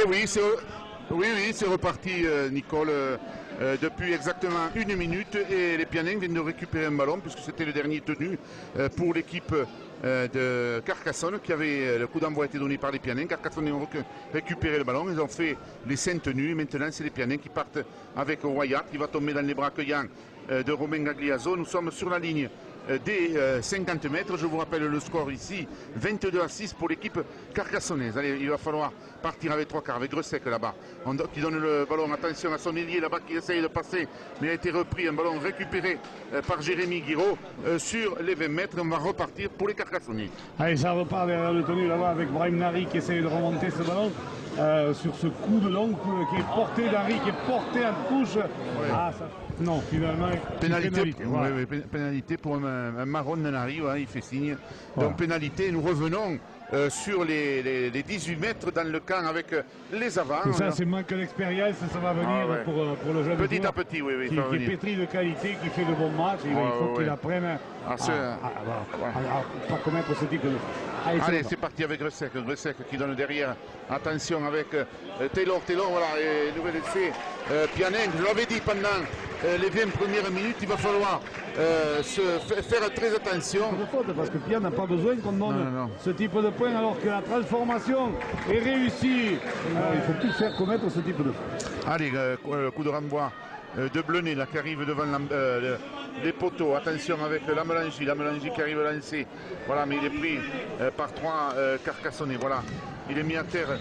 Et oui, c'est reparti, Nicole, depuis exactement 1 minute. Et les Pianins viennent de récupérer un ballon, puisque c'était le dernier tenu pour l'équipe de Carcassonne, qui avait le coup d'envoi a été donné par les Pianins. Carcassonne ont récupéré le ballon, ils ont fait les 5 tenues. Maintenant, c'est les Pianins qui partent avec Wyatt, qui va tomber dans les bras accueillants de Romain Gagliaso. Nous sommes sur la ligne des 50 mètres. Je vous rappelle le score ici, 22-6 pour l'équipe carcassonnaise. Allez, il va falloir partir avec 3 quarts, avec Gressec là-bas, qui donne le ballon. Attention à son ailier là-bas qui essaye de passer, mais il a été repris. Un ballon récupéré par Jérémy Guiraud sur les 20 mètres. On va repartir pour les Carcassonnais. Allez, ça repart derrière le tenu là-bas avec Brahim Nari qui essaye de remonter ce ballon. Sur ce coup de long qui est porté d'Harry, qui est porté en touche. Ouais. Ah, ça... Non, finalement, pénalité, voilà. Pénalité pour un marron de Nari, ouais, il fait signe. Voilà. Donc pénalité, nous revenons sur les 18 mètres dans le camp avec les avants. Et ça, c'est moins que l'expérience, ça va venir pour le jeune petit à petit, oui, qui est pétri de qualité, qui fait de bons matchs. Il faut qu'il apprenne à pas commettre ce type de... Allez, c'est parti avec Gressec qui donne derrière. Attention avec Taylor, voilà, et nouvel essai. Pianin, je l'avais dit pendant les 20 premières minutes, il va falloir faire très attention. De faute, parce que Pierre n'a pas besoin qu'on donne ce type de points alors que la transformation est réussie. Il faut plus faire commettre ce type de faute. Allez, coup de renvoi de Bleunet là qui arrive devant les poteaux. Attention avec Lamelangi qui arrive à lancer. Voilà, mais il est pris par 3 Carcassonnais. Voilà, il est mis à terre.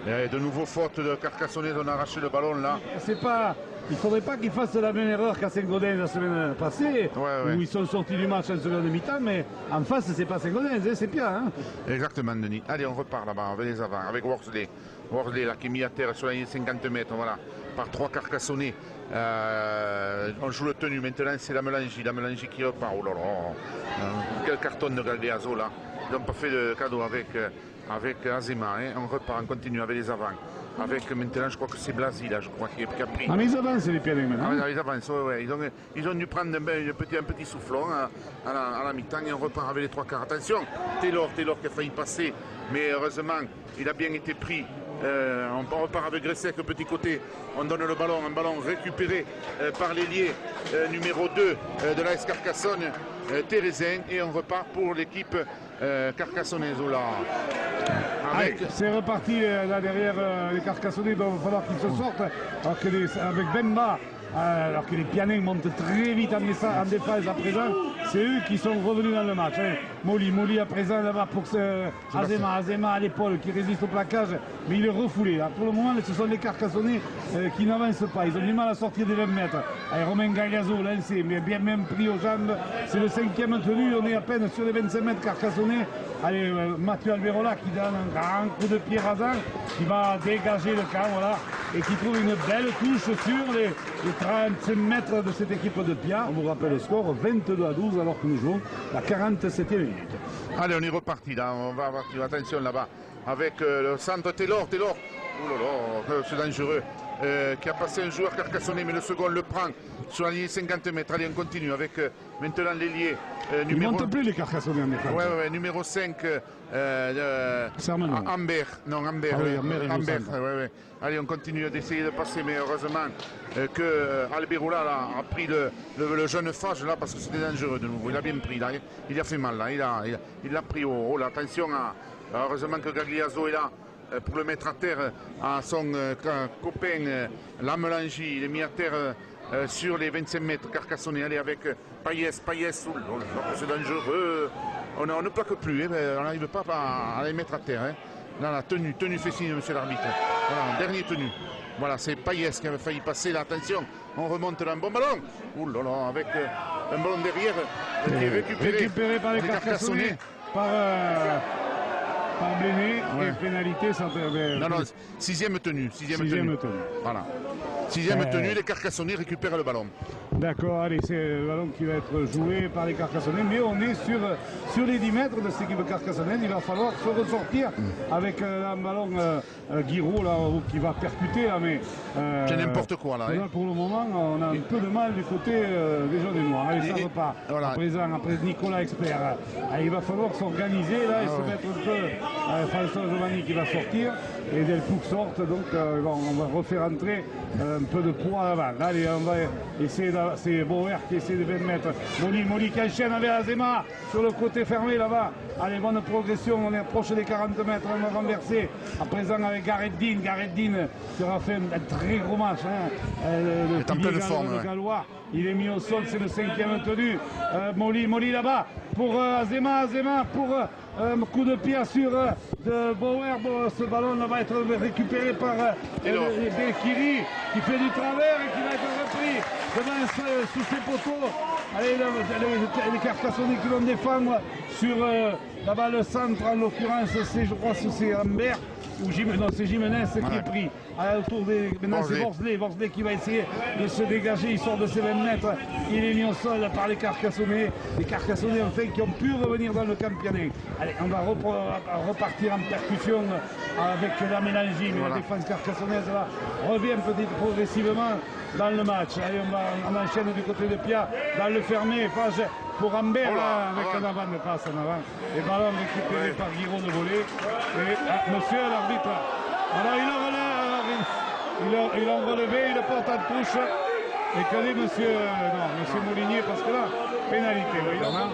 De nouveau faute de Carcassonnais, on a arraché le ballon là. C'est pas... Il ne faudrait pas qu'ils fassent la même erreur qu'à Saint-Gaudens la semaine passée, où ils sont sortis du match en seconde mi-temps, mais en face, c'est pas Saint-Gaudens, c'est Pierre. Hein. Exactement, Denis. Allez, on repart là-bas, avec les avants, avec Worsley. Worsley là, qui est mis à terre sur la ligne 50 mètres, voilà, par 3 Carcassonnais. On joue le tenu, maintenant c'est Lamelangi qui repart. Oh là là, quel carton de Gagliaso là. Ils n'ont pas fait de cadeau avec Azema, hein. On repart, on continue avec les avants. Avec maintenant, je crois que c'est Blasi là, je crois, qui a pris. Ah, mais ils avancent les Pianins maintenant. Ah, ils avancent, ouais. Ils ont dû prendre un petit soufflon à la mi-temps et on repart avec les 3 quarts. Attention, Taylor qui a failli passer, mais heureusement, il a bien été pris. On repart avec Gressec, petit côté. On donne le ballon, un ballon récupéré par l'ailier numéro 2 de l'AS Carcassonne, Thérésin, et on repart pour l'équipe carcassonnaise. C'est reparti là derrière les Carcassonnais, il va falloir qu'ils se sortent avec Bemba. Alors que les Pianins montent très vite en défense à présent, c'est eux qui sont revenus dans le match. Hein. Molly à présent là-bas pour Azema à l'épaule qui résiste au plaquage, mais il est refoulé. Là. Pour le moment, ce sont les Carcassonnais qui n'avancent pas. Ils ont du mal à sortir des 20 mètres. Allez, Romain Gagliaso lancé, mais bien même pris aux jambes. C'est le 5e tenu, on est à peine sur les 25 mètres Carcassonnais. Allez, Mathieu Alberola qui donne un grand coup de pied rasant, qui va dégager le camp, voilà, et qui trouve une belle touche sur les 35 mètres de cette équipe de Pia. On vous rappelle le score, 22-12 alors que nous jouons la 47e minute. Allez, on est reparti là, on va avoir attention là-bas avec le centre Taylor. Oh là là, c'est dangereux. Qui a passé un joueur carcassonnais, mais le second le prend sur la ligne 50 mètres. Allez, on continue avec maintenant l'ailier numéro... Ils ne montent plus les Carcassonnais en défense. Ouais, numéro 5 Amber. Non, Amber. Amber. Allez, on continue d'essayer de passer, mais heureusement que Alberola a pris le jeune Fage là, parce que c'était dangereux de nouveau. Il a bien pris là, il a fait mal là, il l'a pris au haut là. Attention, heureusement que Gagliaso est là. Pour le mettre à terre à son copain Lamelangi. Il est mis à terre sur les 25 mètres Carcassonnais. Allez avec Payès, c'est dangereux. On ne plaque plus, hein, on n'arrive pas à les mettre à terre. Hein. Là, la tenue fait signe, monsieur l'arbitre. Voilà, dernier tenue. Voilà, c'est Payès qui avait failli passer. Là, attention, on remonte là, un bon ballon. Ouh là là, avec un ballon derrière qui est récupéré par les Carcassonnais. Par Bleunet, et pénalité sans... Non, 6e tenue. Voilà. 6e tenue, les Carcassonnais récupèrent le ballon. D'accord, allez, c'est le ballon qui va être joué par les Carcassonnais, mais on est sur les 10 mètres de cette équipe carcassonnaise. Il va falloir se ressortir avec un ballon Guiraud là, qui va percuter là, mais c'est n'importe quoi là. Pour le moment, on a un peu de mal du côté des jaunes et noirs. Allez, ça repart. Voilà. Après Nicolas Expert, il va falloir s'organiser là et se mettre un peu. François Giovanni qui va sortir et Delpoux sorte, donc on va refaire entrer un peu de poids à l'avant. Allez, on va essayer c'est Bauer qui essaie de 20 mètres. Molly qui enchaîne avec Azema sur le côté fermé là-bas. Allez, bonne progression, on est proche des 40 mètres, on va renverser. À présent avec Gareth Dean qui aura fait un très gros match. Il est en pleine forme. Le Gallois, il est mis au sol, c'est le 5e tenu. Molly là-bas pour Azema pour un coup de pied sur de Bauer. Ce ballon va être récupéré par Belkiri qui fait du travers et qui va être repris sous ses poteaux. Allez, les Carcassonnais qui vont défendre sur là-bas le centre, en l'occurrence, je crois que c'est Lambert. Non, c'est Jimenez qui est pris. Autour maintenant c'est Worsley qui va essayer de se dégager. Il sort de ses 20 mètres. Il est mis au sol par les Carcassonnais. Les Carcassonnais enfin qui ont pu revenir dans le camp pianin. Allez, on va repartir en percussion avec la mélangie. Mais la défense carcassonnaise revient progressivement dans le match. Allez, on enchaîne du côté de Pia dans le fermé. Page pour Ambert avec un avant de passe en avant. Les ballons récupérés par Guiraud de voler. Et monsieur l'arbitre. Alors il a relevé, il le porte en touche. Et quel est monsieur Molinier, parce que là, pénalité, évidemment.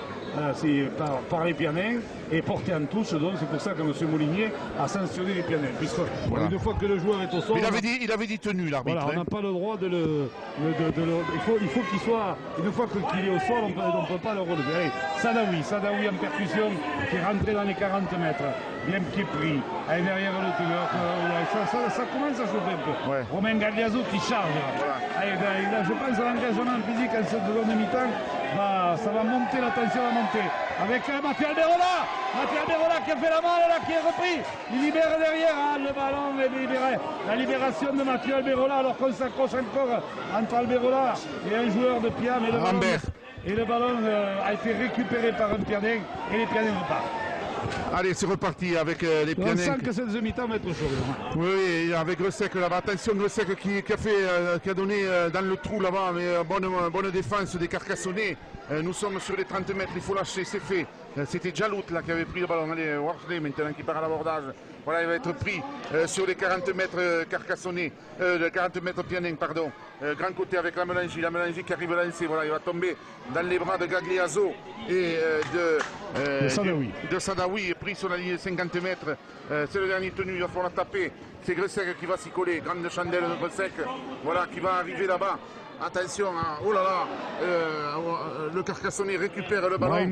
Par les Pianins et porté en touche, donc c'est pour ça que M. Molinier a sanctionné les Pianins. Puisque une fois que le joueur est au sol. Il avait dit tenue, l'arbitre. Voilà, on n'a pas le droit de le. Il faut qu'il soit. Une fois qu'il est au sol, on ne peut pas le relever. Allez, Sadawi en percussion qui est rentré dans les 40 mètres. Bien pied pris. Allez, derrière le tueur. Ça commence à chauffer un peu. Ouais. Romain Gagliaso qui charge. Voilà. Allez, là, je pense à l'engagement physique en cette seconde mi-temps. Ça va monter, la tension va monter. Avec Mathieu Alberola qui a fait la malle, là, qui est repris. Il libère derrière, le ballon est libéré. La libération de Mathieu Alberola, alors qu'on s'accroche encore entre Alberola et un joueur de Pia. Mais le ballon a été récupéré par un Pianin et les Pianins repartent. Allez, c'est reparti avec les Pianins. On sent que cette demi-temps va être chaud. Oui, avec Gressec là-bas. Attention, Gressec qui a donné dans le trou là-bas, mais bonne défense des Carcassonnais. Nous sommes sur les 30 mètres, il faut lâcher, c'est fait. C'était Jalout là qui avait pris le ballon. Allez, Worsley maintenant qui part à l'abordage. Voilà, il va être pris sur les 40 mètres Carcassonnais, 40 mètres Pianin, pardon. Grand côté avec la Melangie qui arrive à lancer. Voilà, il va tomber dans les bras de Gagliaso et de Sadawi, pris sur la ligne 50 mètres. C'est le dernier tenu, il va falloir taper. C'est Gressec qui va s'y coller. Grande chandelle de Gressec, voilà, qui va arriver là-bas. Attention, oh là là, le Carcassonnais récupère le ballon.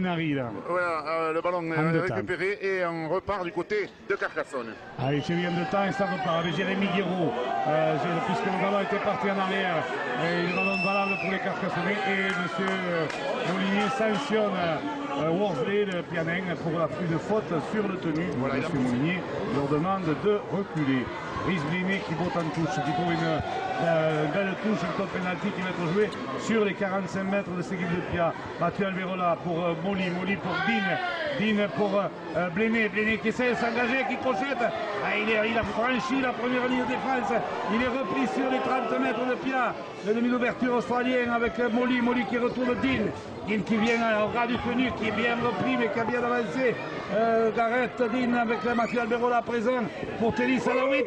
Voilà, le ballon récupéré et on repart du côté de Carcassonne. Allez, c'est bien de temps et ça repart avec Jérémy Guiraud, puisque le ballon était parti en arrière. Le ballon valable pour les Carcassonnais et M. Molinier sanctionne Worsley, le Pianin, pour une faute sur le tenu. Voilà, M. Molinier leur demande de reculer. Brice Blinet qui botte en touche, qui trouve une belle touche, un top penalty qui va être joué sur les 45 mètres de cette équipe de Pia. Mathieu Alberola pour Molly pour Dean pour Blinet qui essaie de s'engager, qui crochette. Il a franchi la première ligne de défense, il est repris sur les 30 mètres de Pia. Le demi d'ouverture australien avec Molly qui retourne Dean qui vient au ras du tenu, qui est bien repris mais qui a bien avancé. Gareth Dean avec Mathieu Alberola présent pour Telly Sadawi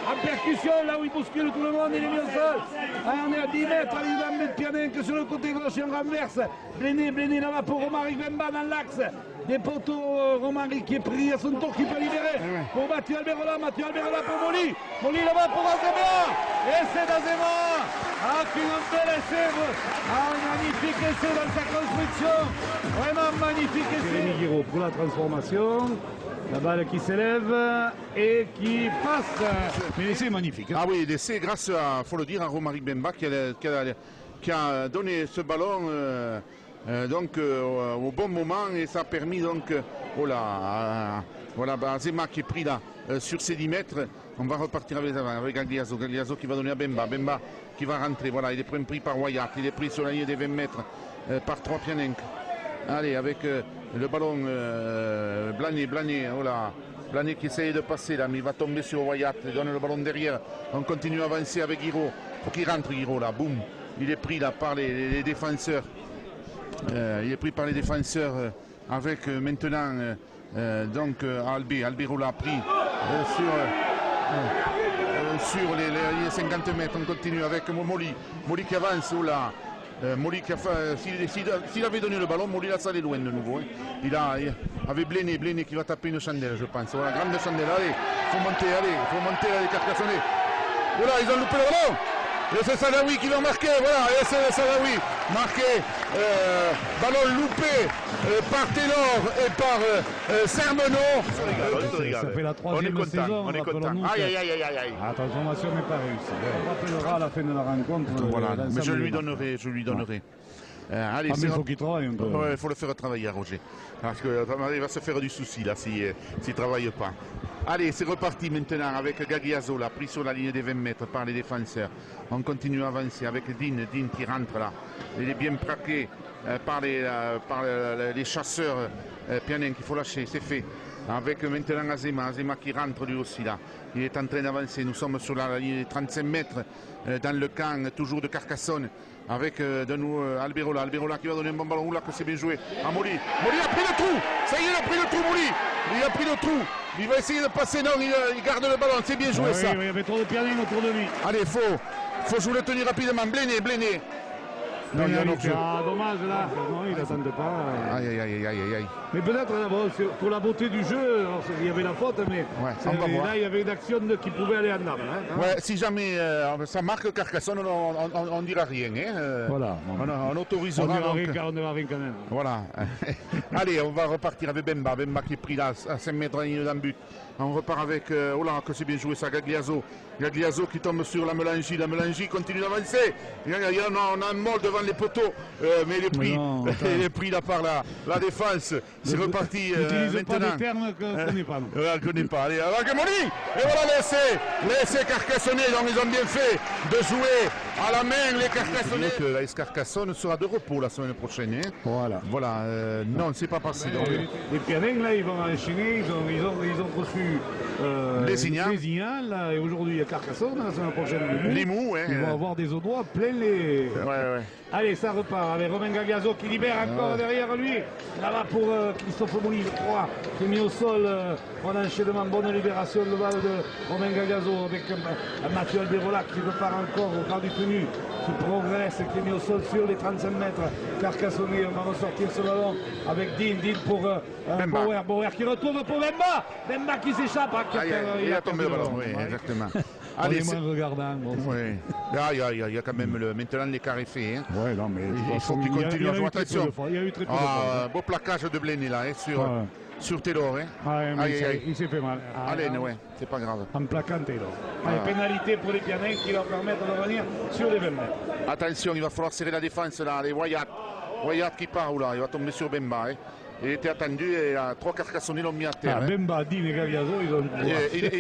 en percussion, là où il bouscule tout le monde, il est mis au sol. On est à 10 mètres, il va mettre Pianin que sur le côté gauche et on renverse. Blené là-bas pour Romaric Bemba dans l'axe. Des poteaux, Romaric qui est pris à son tour, qui peut libérer pour Mathieu Alberola pour Molly là-bas pour Azema. Et c'est d'Azema qui a fait l'essai, un magnifique essai dans sa construction. Vraiment magnifique essai. Jérémy Guiraud pour la transformation. La balle qui s'élève et qui passe. Mais l'essai est magnifique. Ah oui, l'essai grâce à, faut le dire, à Romaric Bemba qui a donné ce ballon au bon moment et ça a permis donc voilà Azema qui est pris là sur ces 10 mètres. On va repartir avec Gagliaso. Gagliaso qui va donner à Bemba. Bemba qui va rentrer. Voilà, il est pris par Wyatt. Il est pris sur la ligne des 20 mètres par Tropianenko. Allez, avec le ballon Blagné. Oh là. Blagné qui essaye de passer là, mais il va tomber sur Wyatt. Il donne le ballon derrière. On continue à avancer avec Guiraud. Faut qu'il rentre, Guiraud là. Boum. Il est pris là par les défenseurs. Il est pris par les défenseurs avec maintenant donc Albero l'a pris sur les 50 mètres. On continue avec Moli qui avance. Oh là. Moli qui a fait, s'il avait donné le ballon, Moli là ça allait loin de nouveau. Hein. Il avait Blainé qui va taper une chandelle, je pense. Voilà, grande chandelle. Allez, faut monter les Carcassonnais. Voilà, ils ont loupé le ballon. Et c'est Sadawi qui va marquer, voilà, et c'est Sadawi marqué, ballon loupé par Taylor et par Sermenot. Ça fait la troisième saison. On est content. Aïe. La transformation n'est pas réussie. On rappellera à la fin de la rencontre. Voilà, mais je lui donnerai. Allez, mais il faut qu'il travaille un peu. Ouais, il faut le faire travailler à Roger. Parce qu'il va se faire du souci là s'il ne travaille pas. Allez, c'est reparti maintenant avec Gagliaso là, pris sur la ligne des 20 mètres par les défenseurs. On continue à avancer avec Dean qui rentre là. Il est bien braqué par les chasseurs Pianen qu'il faut lâcher, c'est fait. Avec maintenant Azema qui rentre lui aussi là. Il est en train d'avancer. Nous sommes sur la ligne des 35 mètres dans le camp toujours de Carcassonne. Avec de nous Alberola qui va donner un bon ballon. Oula que c'est bien joué. À Moli a pris le trou. Ça y est, il a pris le trou Moli. Il a pris le trou. Il va essayer de passer. Non, il garde le ballon. C'est bien joué ça. Oui, il y avait trop de Pianin autour de lui. Allez, faut jouer le tenir rapidement. Blainé. Non, il y a dommage là. Non, il n'attendait pas. Aïe. Mais peut-être pour la beauté du jeu, il y avait la faute, mais là il y avait une action qui pouvait aller en avant. Hein. Ouais, si jamais ça marque Carcassonne, on ne dira rien. Hein. Voilà. On autorisera. On dira rien quand même. Voilà. Allez, on va repartir avec Bemba qui est pris là à 5 mètres dans le but. On repart avec, oh là, que c'est bien joué ça, Gagliaso qui tombe sur la Melangi continue d'avancer. On a un mort devant les poteaux, mais il est pris là par la défense. C'est reparti maintenant. Pas des termes qu'on ne connaît pas. On ne connaît pas. Allez, avec Moli. Et voilà l'essai Carcassonnais. Donc ils ont bien fait de jouer à la main les Carcassonnais. Que l'AS Carcassonne sera de repos la semaine prochaine. Hein. Voilà. Non, c'est pas passé. Les Pianins là, ils vont enchaîner. Ils ont reçu Lézignan là, et aujourd'hui il y a Carcassonne la semaine prochaine. Limoux, ils vont avoir des Audois plein les. Ouais. Allez, ça repart avec Romain Gagliaso qui libère encore derrière lui. Là-bas pour Christophe Moli, je crois, qui est mis au sol. On a enchaînement, bonne libération de balle de Romain Gagliaso avec Mathieu Alberola qui repart encore au quart du tenu, qui progresse, qui est mis au sol sur les 35 mètres. Carcassonné, on va ressortir ce ballon avec Dean pour Bauer qui retrouve pour Bemba qui s'échappe. Il a tombé le ballon, oui, exactement. Allez, c'est moins regardant. Il y a quand même maintenant l'écart est fait. Hein. Ouais, non, mais il faut qu'il continue à jouer. Attention. Il y a eu très peu de fois. Beau plaquage de Blainé là sur Taylor. Hein. Il s'est fait mal. C'est pas grave. En plaquant Taylor. Pénalité pour les Pianins qui leur permettent de revenir sur les 20 mètres. Attention, il va falloir serrer la défense là. Les Wyatt qui part là. Il va tomber sur Bemba. Hein. Il était attendu et 3 Carcassonnais l'ont mis à terre. Bemba, Dean et Gagliaso, ils ont.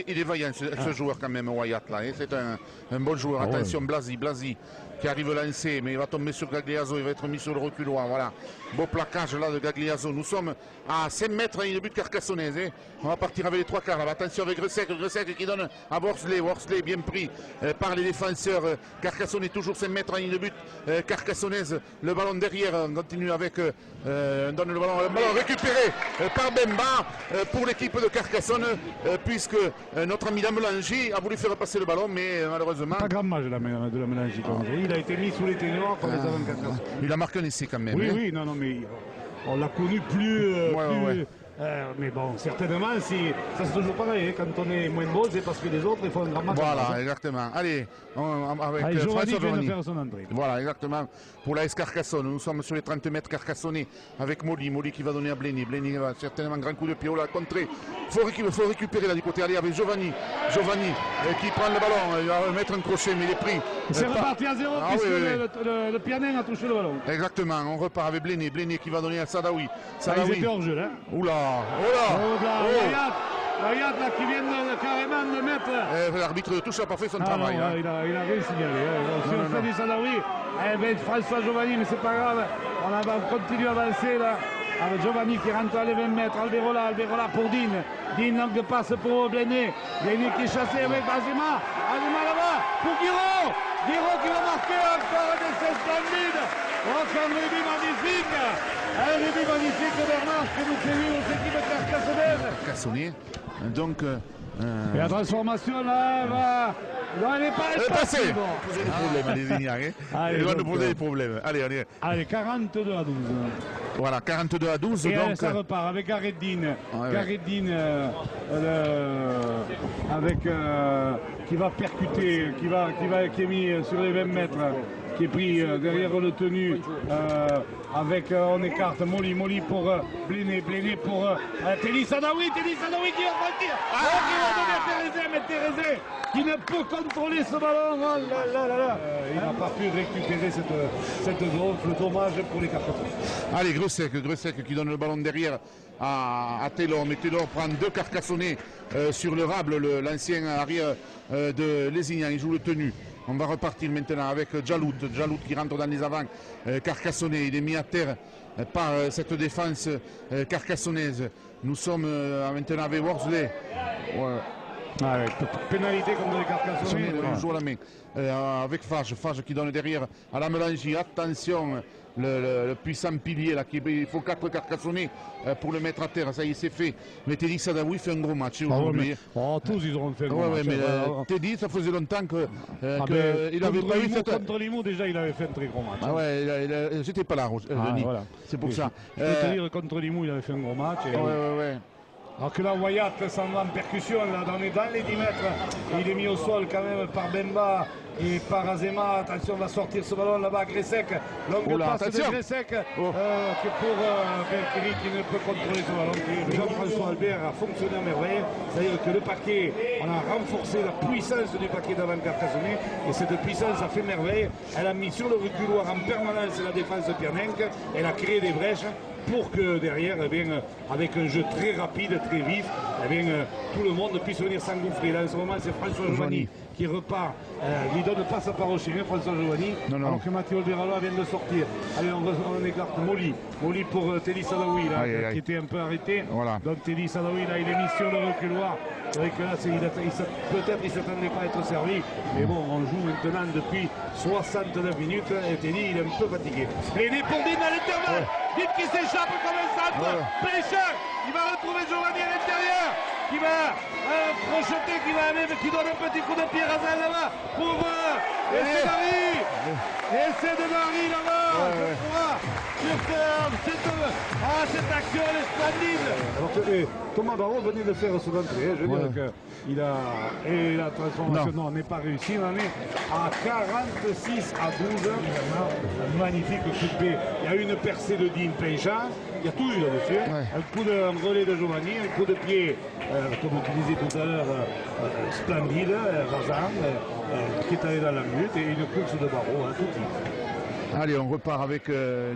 Il est vaillant ce joueur quand même, Wyatt là. Hein. C'est un bon joueur. Attention, Blasi qui arrive lancé, mais il va tomber sur Gagliaso, il va être mis sur le reculoir. Voilà. Beau plaquage là de Gagliaso. Nous sommes à 5 mètres et une but carcassonnaise. Hein. On va partir avec les 3 quarts là. Attention avec Gressec qui donne à Worsley bien pris par les défenseurs carcassonnais. Toujours 5 mètres et une but carcassonnaise. Le ballon derrière, on continue avec on donne le ballon récupéré par Bemba pour l'équipe de Carcassonne, puisque notre ami Lamelangi a voulu faire passer le ballon, mais malheureusement. Pas grand match de la Lamelangi. Il a été mis sous les ténors comme les avant Carcassonne. Il a marqué un essai quand même. Oui, non, mais on l'a connu plus. Mais bon, certainement, ça c'est toujours pareil. Hein. Quand on est moins bon, c'est parce que les autres ils font un grand match. Voilà, exactement. Allez, avec Giovanni vient de faire son entrée. Voilà, exactement. Pour l'AS Carcassonne, nous sommes sur les 30 mètres Carcassonnais avec Moli qui va donner à Blainé. Blainé va certainement un grand coup de pied. La contrée. Il faut récupérer là du côté. Allez, avec Giovanni qui prend le ballon. Il va mettre un crochet, mais il est pris. C'est reparti à 0 puisque le Pianin a touché le ballon. Exactement. On repart avec Blainé qui va donner à Sadawi. Ils étaient hors jeu là. Oula. Wyatt là qui vient carrément de mettre. L'arbitre de touche n'a pas fait son travail. Non, il a rien signalé. Sur Freddy Sadawi, François Giovanni, mais c'est pas grave. On continue à avancer là. Avec Giovanni qui rentre à les 20 mètres. Alberola pour Dean. Dean donc passe pour Bléné. Bléné qui est chassé avec Azema. Azema là-bas pour Guiraud. Guiraud qui va marquer encore un essai splendide. Oh, c'est un rébut magnifique. Un rébut magnifique de Bernard que nous faisons aux équipes de Carcassonne. Donc. Et la transformation là va. Non, elle n'est pas passée. Bon. Poser des problèmes à des Ignards. Il va nous poser des problèmes. Allez, on y est. Allez, 42 à 12. Voilà, 42 à 12. Et donc ça repart avec Gareddine. Gareddine qui va percuter, qui est mis sur les 20 mètres, qui est pris derrière le tenu. On écarte Molly pour Bléné pour Teddy Sadawi qui va partir. Qui va donner à Thérèse, mais Thérèse qui ne peut contrôler ce ballon. Oh là là. Il n'a pas pu récupérer cette zone. Le dommage pour les Carcassonnais. Allez, Gressec qui donne le ballon derrière à Taylor. Mais Taylor prend deux Carcassonnais sur le Rable, l'ancien arrière de Lézignan. Il joue le tenu. On va repartir maintenant avec Djalout qui rentre dans les avants carcassonnais. Il est mis à terre par cette défense carcassonnaise. Nous sommes maintenant avec Worsley. Pénalité contre les Carcassonnais. On joue à la main. Avec Fage qui donne derrière à la Melangie. Attention, le puissant pilier là, il faut 4 Carcassonnais pour le mettre à terre. Ça y est, c'est fait. Mais Teddy Sadawi fait un gros match aujourd'hui. Tous ils auront fait un gros match. Mais Teddy, ça faisait longtemps qu'il avait pas eu cette... Contre Limoux, déjà, il avait fait un très gros match. J'étais pas là, Denis. Voilà. C'est pour ça. Je peux te dire, contre Limoux, il avait fait un gros match. Alors que là, Wyatt s'en va en percussion, là, dans les 10 mètres. Il est mis au sol quand même par Bemba et par Azema. Attention, on va sortir ce ballon là-bas. Gressec, longue passe de Gressec pour Belkiri qui ne peut contrôler ce ballon. Jean-François Albert a fonctionné à merveille. C'est-à-dire que le paquet, on a renforcé la puissance du paquet d'avant Carcassonne. Et cette puissance a fait merveille. Elle a mis sur le reculoir en permanence la défense de Piernenc. Elle a créé des brèches pour que derrière, avec un jeu très rapide, très vif, tout le monde puisse venir s'engouffrer. Là, en ce moment, c'est François Giovanni qui repart. Il ne donne pas sa parole chez lui, François Giovanni, alors que Matteo Alberola vient de sortir. Allez, on écarte Molly pour Teddy Sadawi, qui était un peu arrêté. Voilà. Donc Teddy Sadawi, là, il est mis sur le reculoir. C'est vrai que là, peut-être il ne s'attendait pas à être servi. Mais bon, on joue maintenant depuis 69 minutes et Teddy, il est un peu fatigué. Et les pour Dean à l'intervalle. Dean qui s'échappe comme un centre. Pêcheur, il va retrouver Giovanni à l'intérieur. Qui va projeter, qui donne un petit coup de pied à là-bas pour Essai de Marie là-bas. Cette action elle est splendide. Thomas Barraud venait de faire son entrée. Je veux dire qu'il a. Et la transformation n'est pas réussie. On en est à 46 à 12. Magnifique coup de pied. Il y a eu une percée de Dean Péchat. Il y a tout eu là-dessus. Un coup de relais de Giovanni, un coup de pied, comme tu disais tout à l'heure, splendide, rasant, qui est allé dans la lutte, et une course de Barraud, tout de suite. Allez, on repart avec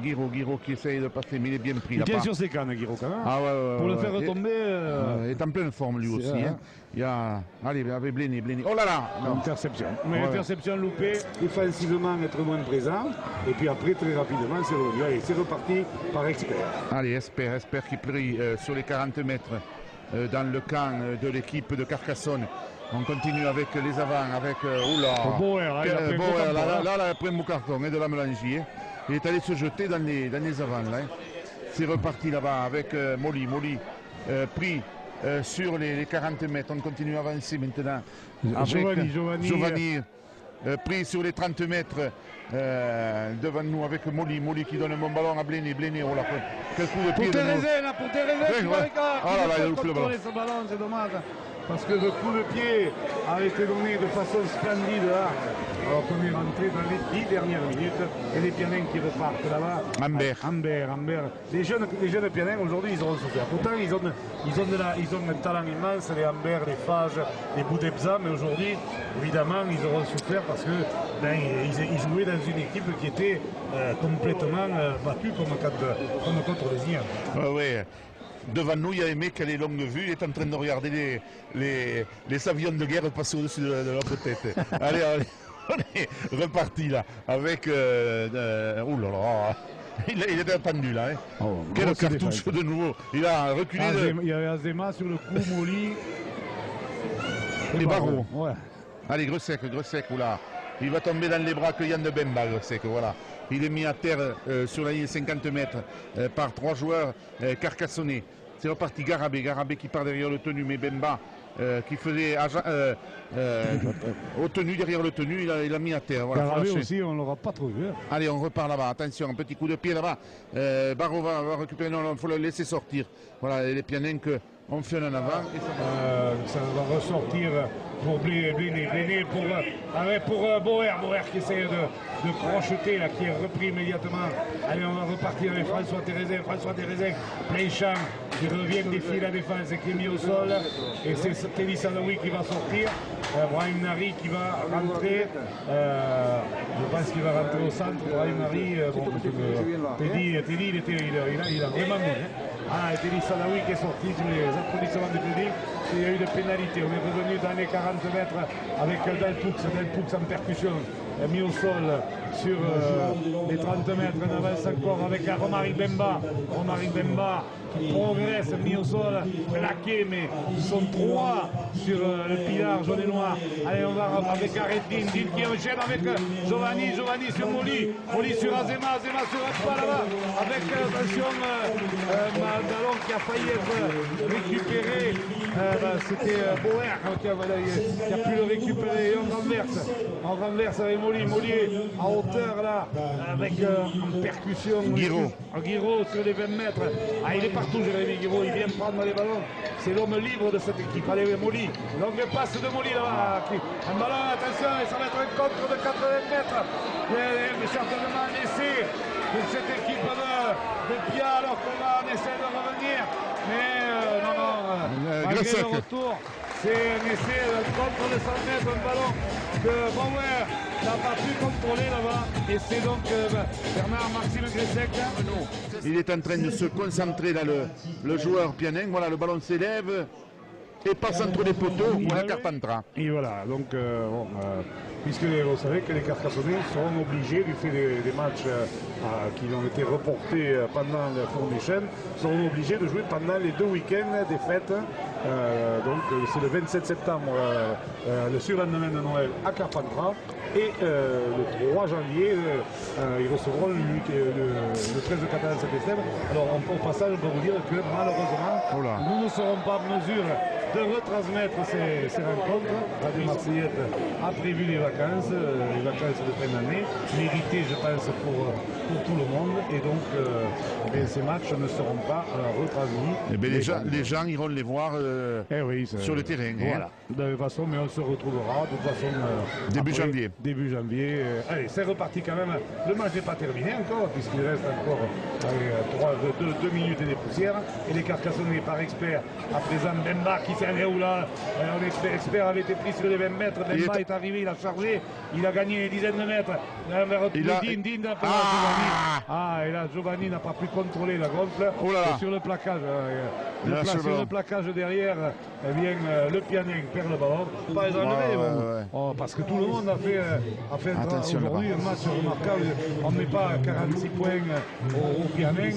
Guiraud qui essaye de passer, mais il est bien pris. Il est sur ses cannes, Guiraud, quand même. Pour le faire retomber. Il est en pleine forme, lui aussi. Il y a. Allez, avec Bléné. Oh là là. Interception. Mais interception loupée, défensivement être moins présent. Et puis après, très rapidement, c'est revenu. Allez, c'est reparti par Expert. Allez, Expert qui prie sur les 40 mètres dans le camp de l'équipe de Carcassonne. On continue avec les avants, avec Bauer, là, après mon carton de la Melangie. Il est allé se jeter dans les avants. Là. C'est reparti là-bas avec Molly pris sur les 40 mètres. On continue à avancer maintenant avec Giovanni pris sur les 30 mètres devant nous avec Molly qui donne un bon ballon à Bléné. Oh là, quel coup de pied. Pour Thérèse, qui il a loupé le ballon. Ce ballon, c'est dommage. Parce que le coup de pied a été donné de façon splendide là. Alors qu'on est rentré dans les 10 dernières minutes et les Piernins qui repartent là-bas. Ambert. Les jeunes Piernins aujourd'hui ils auront souffert. Pourtant ils ont un talent immense, les Ambert, les Fage, les Boudebza, mais aujourd'hui évidemment ils auront souffert parce que ils jouaient dans une équipe qui était complètement battue comme contre les Iens. Ouais. devant nous, il y a un mec qui a les longues vues, il est en train de regarder les avions de guerre passer au-dessus de notre tête. Allez, on est reparti là, avec... ouh là là, il était attendu là. Hein. Oh, quel cartouche de nouveau. Il a reculé. Il y avait Azema sur le coup, Molly. Les barreaux. Ouais. Allez, Gressec, oula. Il va tomber dans les bras que Yann de Bemba, Gressec, voilà. Il est mis à terre sur la ligne 50 mètres par 3 joueurs carcassonnés. C'est reparti Garabé qui part derrière le tenu, mais Bemba qui faisait au tenu, derrière le tenu, il a mis à terre. Voilà, Garabé aussi, on ne l'aura pas trop vu. Hein. Allez, on repart là-bas, attention, un petit coup de pied là-bas. Barreau va récupérer, non, il faut le laisser sortir. Voilà, les Pianenques on fait en avant. Et ça va ressortir pour Bléné, pour Boer qui essaie de crocheter, là, qui est repris immédiatement. Allez, on va repartir avec François Thérèse, Pléchamp qui revient défier la défense et qui est mis au sol. Et c'est Teddy Sadawi qui va sortir. Brahim Nari qui va rentrer. Je pense qu'il va rentrer au centre. Brahim Nari, Teddy il a vraiment mis. Ah, et Teddy Sadawi qui est sorti sur les applaudissements de Teddy. Il y a eu de pénalité. On est revenu dans les 40 mètres avec Delpoux en percussion, mis au sol sur les 30 mètres. On avance encore avec Romaric Bemba qui progresse, mis au sol, plaqué, mais ils sont 3 sur le pilar jaune et noir. Allez, on va avec Areddin qui enchaîne avec Giovanni sur Molly sur Azema sur Aspa là-bas, avec attention ballon qui a failli être récupéré. C'était Boer qui a pu le récupérer et on renverse avec Molly à hauteur là, avec en percussion Guiraud sur les 20 mètres. Ah, il est partout Jérémy Guiraud, il vient prendre les ballons, c'est l'homme libre de cette équipe. Allez, Molly, longue passe de Molly là-bas, un ballon, attention, et ça va être un contre de 80 mètres, mais certainement un essai pour cette équipe de Pia, alors qu'on va essayer de revenir, mais malgré le retour, c'est un essai contre de 100 mètres, un ballon que Bauer n'a pas pu contrôler là-bas, et c'est donc Bernard-Maxime Gressec. Il est en train de se concentrer dans le joueur Pianenc, voilà, le ballon s'élève et passe entre les poteaux pour la Carpentras. Et voilà, donc puisque vous savez que les Carcassonnais seront obligés, du fait des matchs qui ont été reportés pendant la Foundation, seront obligés de jouer pendant les 2 week-ends des fêtes. Donc c'est le 27 septembre, le surlendemain de Noël à Carpentras, et le 3 janvier, ils recevront le 13 de 14 septembre. Alors au passage, on peut vous dire que malheureusement, nous ne serons pas en mesure de retransmettre ces rencontres. Radio Marseillaise a prévu les vacances de fin d'année, méritées je pense pour tout le monde, et donc ces matchs ne seront pas retransmis. Et bien, les gens iront les voir sur le terrain. Voilà, de toute façon, mais on se retrouvera de toute façon début janvier. Allez, c'est reparti quand même. Le match n'est pas terminé encore, puisqu'il reste encore 2 minutes et des poussières, et les Carcassonnais par expert à présent. Bemba qui s'est allé où là, expert avait été pris sur les 20 mètres, Bemba est arrivé, il a chargé, il a gagné une dizaine de mètres vers et là Giovanni n'a pas pu contrôler la gonfle. Sur le plaquage sur le plaquage derrière, le Pianenc perd le ballon, pas les enlever, parce que tout le monde a fait aujourd'hui un match remarquable. On ne met pas 46 points au Pianenc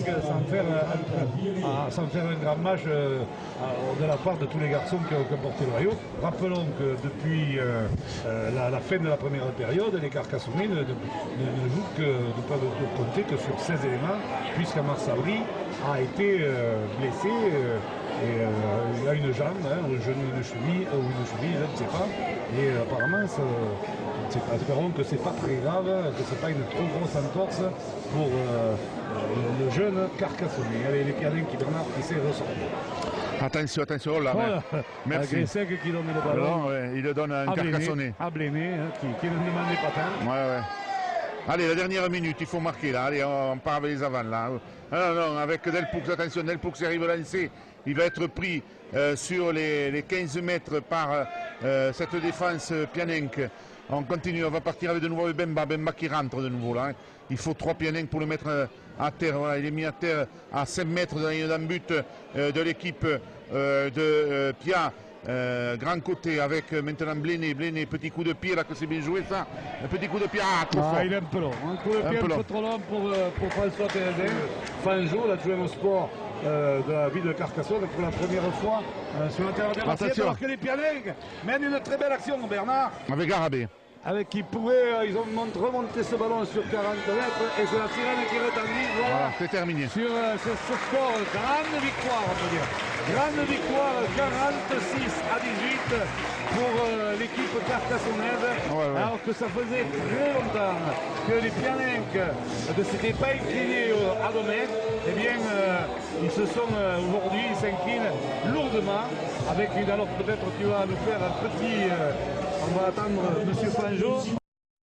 sans faire un grand match de la part de tous les garçons qui ont porté le maillot. Rappelons que depuis la fin de la première période, les Carcassonnais ne jouent que, ne peuvent compter que sur 16 éléments, puisqu'Amar Sabri a été blessé, et il a une jambe, un genou, une cheville, je ne sais pas, et apparemment espérons que c'est pas très grave, que c'est pas une trop grosse entorse pour le jeune Carcassonnais. Allez, les Pianencs Bernard qui s'est ressorti. Attention, oh là, merci. Gressec qui donne le ballon. Il le donne à un Carcassonnais. À Bléné, qui ne demandait pas tant. Allez, la dernière minute, il faut marquer là. Allez, on part avec les avants là. Non, avec Delpoux, attention, Delpoux arrive à lancer. Il va être pris sur les 15 mètres par cette défense Pianenc. On continue, on va partir avec de nouveau Bemba qui rentre de nouveau là. Hein. Il faut 3 pieds pour le mettre à terre. Voilà, il est mis à terre à 5 mètres dans le but de l'équipe de Pia. Grand côté avec maintenant Bléné, petit coup de pied là que c'est bien joué ça, un petit coup de pied, trop fort. Il est un peu long, un coup de pied un peu trop long pour François Théodin. Fanjo, l'adjoint au sport de la ville de Carcassonne pour la première fois sur le terrain de l'assiette, alors que les Pianègres mènent une très belle action, Bernard. Avec Garabé. Avec qui pourrait, ils ont remonté ce ballon sur 40 mètres et c'est la sirène qui retentit. Voilà, c'est terminé. Sur ce score, grande victoire, on peut dire. Grande victoire, 46 à 18 pour l'équipe carcassonnaise. Alors que ça faisait très longtemps que les Pianègres ne s'étaient pas inclinés à domaine. Eh bien, ils se sont aujourd'hui, ils s'inclinent lourdement avec une, alors peut-être tu vas nous faire un petit... on va attendre M. Fanjo.